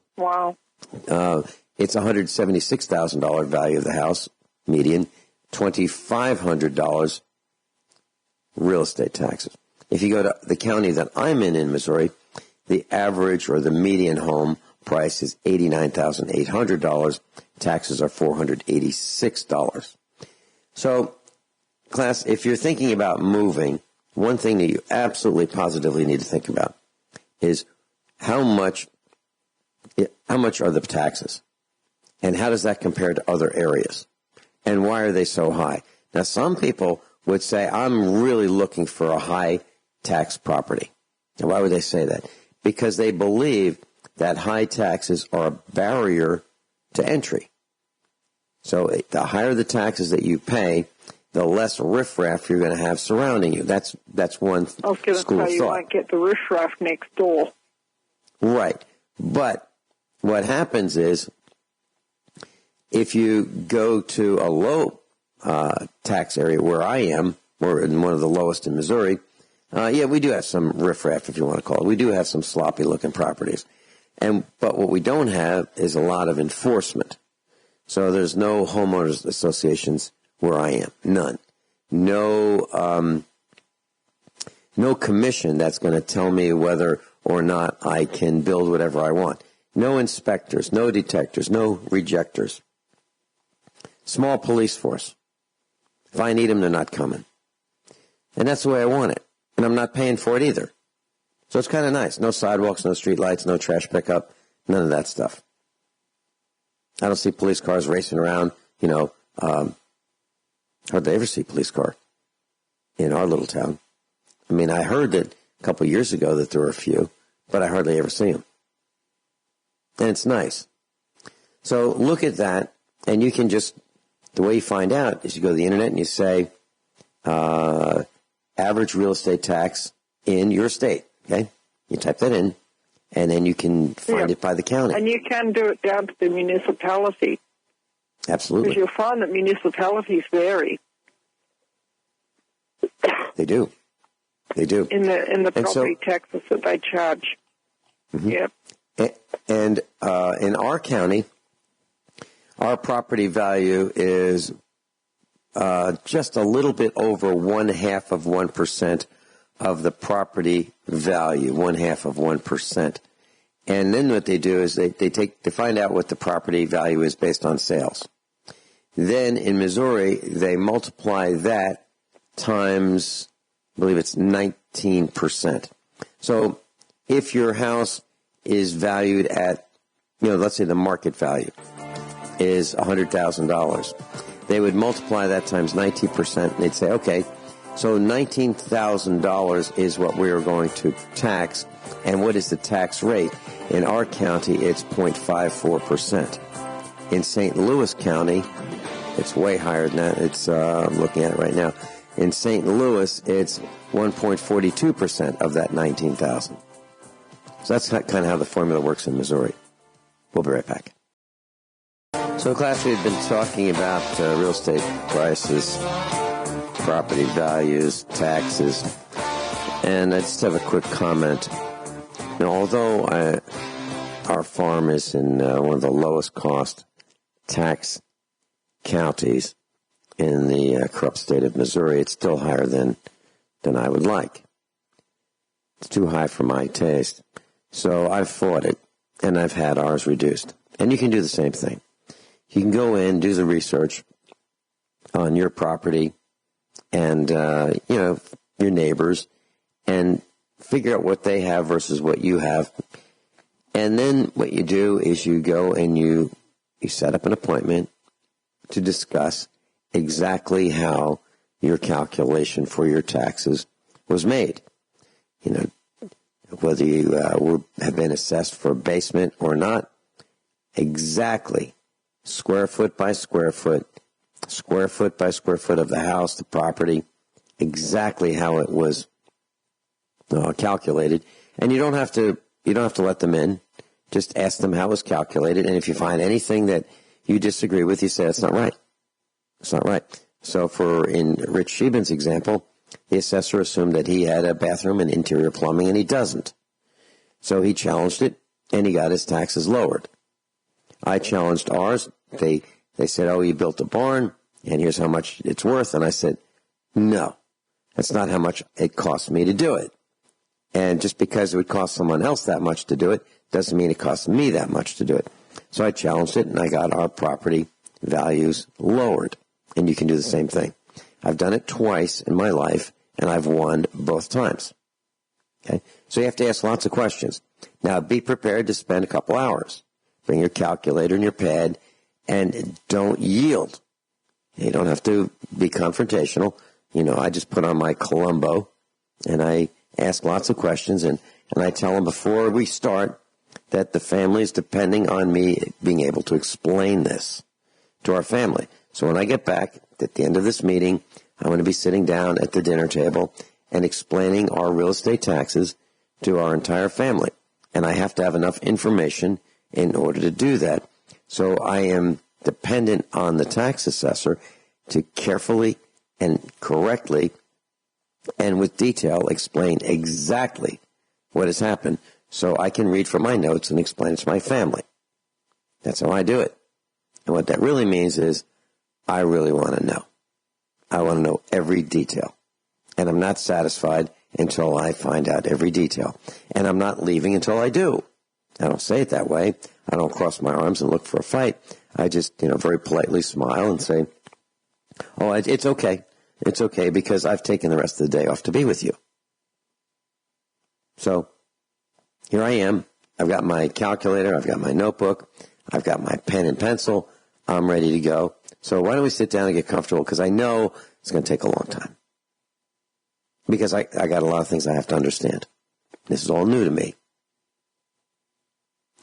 it's $176,000 value of the house, median, $2,500 real estate taxes. If you go to the county that I'm in Missouri, the average or the median home price is $89,800. Taxes are $486. So, class, if you're thinking about moving, one thing that you absolutely positively need to think about is how much are the taxes, and how does that compare to other areas, and why are they so high? Now, some people would say, I'm really looking for a high tax property. Now, why would they say that? Because they believe that high taxes are a barrier to entry. So the higher the taxes that you pay, the less riffraff you're going to have surrounding you. That's one school of thought. I was going to say, you might get the riffraff next door. Right. But what happens is, if you go to a low tax area where I am, we're in one of the lowest in Missouri, we do have some riffraff, if you want to call it. We do have some sloppy-looking properties. But what we don't have is a lot of enforcement. So there's no homeowners associations where I am. None. No commission that's going to tell me whether or not I can build whatever I want. No inspectors, no detectors, no rejectors. Small police force. If I need them, they're not coming. And that's the way I want it. And I'm not paying for it either. So it's kind of nice. No sidewalks, no street lights, no trash pickup, none of that stuff. I don't see police cars racing around, hardly ever see a police car in our little town. I mean, I heard that a couple of years ago that there were a few, but I hardly ever see them. And it's nice. So look at that, and you can just, the way you find out is you go to the internet and you say, average real estate tax in your state, okay? You type that in, and then you can find it by the county. And you can do it down to the municipality. Absolutely. Because you'll find that municipalities vary. They do. They do. In the property taxes that they charge. Mm-hmm. Yep. And in our county, our property value is just a little bit over 0.5% of the property value, 0.5%. And then what they do is they find out what the property value is based on sales. Then in Missouri, they multiply that times, I believe it's 19%. So if your house is valued at, let's say the market value is $100,000, they would multiply that times 19%, and they'd say, okay, so $19,000 is what we are going to tax, and what is the tax rate? In our county, it's 0.54%. In St. Louis County, it's way higher than that. It's I'm looking at it right now. In St. Louis, it's 1.42% of that $19,000. So that's kind of how the formula works in Missouri. We'll be right back. So, class, we've been talking about real estate prices, property values, taxes, and I just have a quick comment. Now, although our farm is in one of the lowest cost tax counties in the corrupt state of Missouri, it's still higher than I would like. It's too high for my taste. So I've fought it, and I've had ours reduced. And you can do the same thing. You can go in, do the research on your property and, your neighbors, and figure out what they have versus what you have. And then what you do is you go and you set up an appointment to discuss exactly how your calculation for your taxes was made. Whether you have been assessed for a basement or not, exactly, square foot by square foot by square foot of the house, the property, exactly how it was calculated. And you don't have to let them in. Just ask them how it was calculated. And if you find anything that you disagree with, you say, it's not right. It's not right. So in Rich Sheben's example, the assessor assumed that he had a bathroom and interior plumbing, and he doesn't. So he challenged it, and he got his taxes lowered. I challenged ours. They said, oh, you built a barn, and here's how much it's worth. And I said, no, that's not how much it cost me to do it. And just because it would cost someone else that much to do it doesn't mean it costs me that much to do it. So I challenged it, and I got our property values lowered. And you can do the same thing. I've done it twice in my life, and I've won both times. Okay? So you have to ask lots of questions. Now, be prepared to spend a couple hours. Bring your calculator and your pad, and don't yield. You don't have to be confrontational. I just put on my Columbo, and I ask lots of questions, and I tell them before we start that the family is depending on me being able to explain this to our family. So when I get back at the end of this meeting, I'm going to be sitting down at the dinner table and explaining our real estate taxes to our entire family. And I have to have enough information in order to do that. So I am dependent on the tax assessor to carefully and correctly and with detail explain exactly what has happened so I can read from my notes and explain it to my family. That's how I do it. And what that really means is I really want to know. I want to know every detail. And I'm not satisfied until I find out every detail. And I'm not leaving until I do. I don't say it that way. I don't cross my arms and look for a fight. I just, very politely smile and say, oh, it's okay. It's okay because I've taken the rest of the day off to be with you. So here I am. I've got my calculator. I've got my notebook. I've got my pen and pencil. I'm ready to go. So why don't we sit down and get comfortable? Because I know it's going to take a long time. Because I got a lot of things I have to understand. This is all new to me.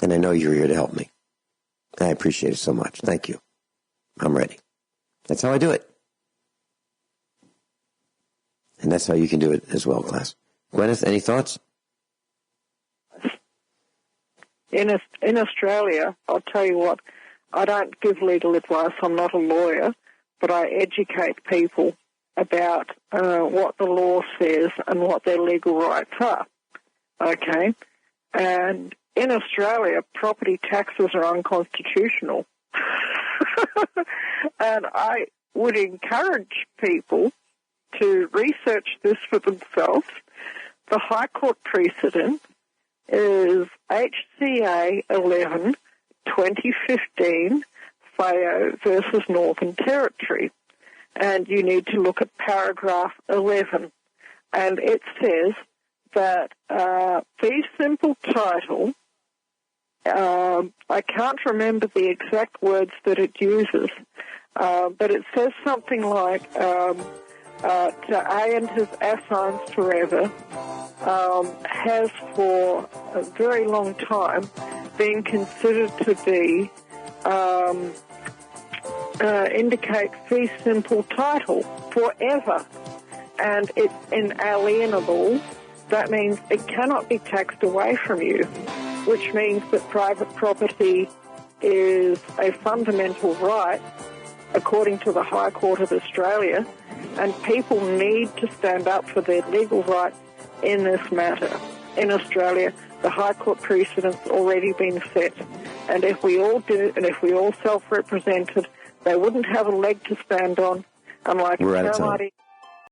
And I know you're here to help me. I appreciate it so much. Thank you. I'm ready. That's how I do it. And that's how you can do it as well, class. Guineith, any thoughts? In Australia, I'll tell you what, I don't give legal advice. I'm not a lawyer, but I educate people about what the law says and what their legal rights are. Okay? And in Australia, property taxes are unconstitutional. And I would encourage people to research this for themselves. The High Court precedent is HCA 11, 2015, Fayot versus Northern Territory. And you need to look at paragraph 11. And it says that fee simple title, I can't remember the exact words that it uses, but it says something like, to A and his assigns forever, has for a very long time been considered to be indicate fee simple title forever, and it's inalienable. That means it cannot be taxed away from you, which means that private property is a fundamental right according to the High Court of Australia, and people need to stand up for their legal rights in this matter. In Australia, the High Court precedent's already been set, and if we all do, and if we all self-represented, they wouldn't have a leg to stand on. And like we're out of time.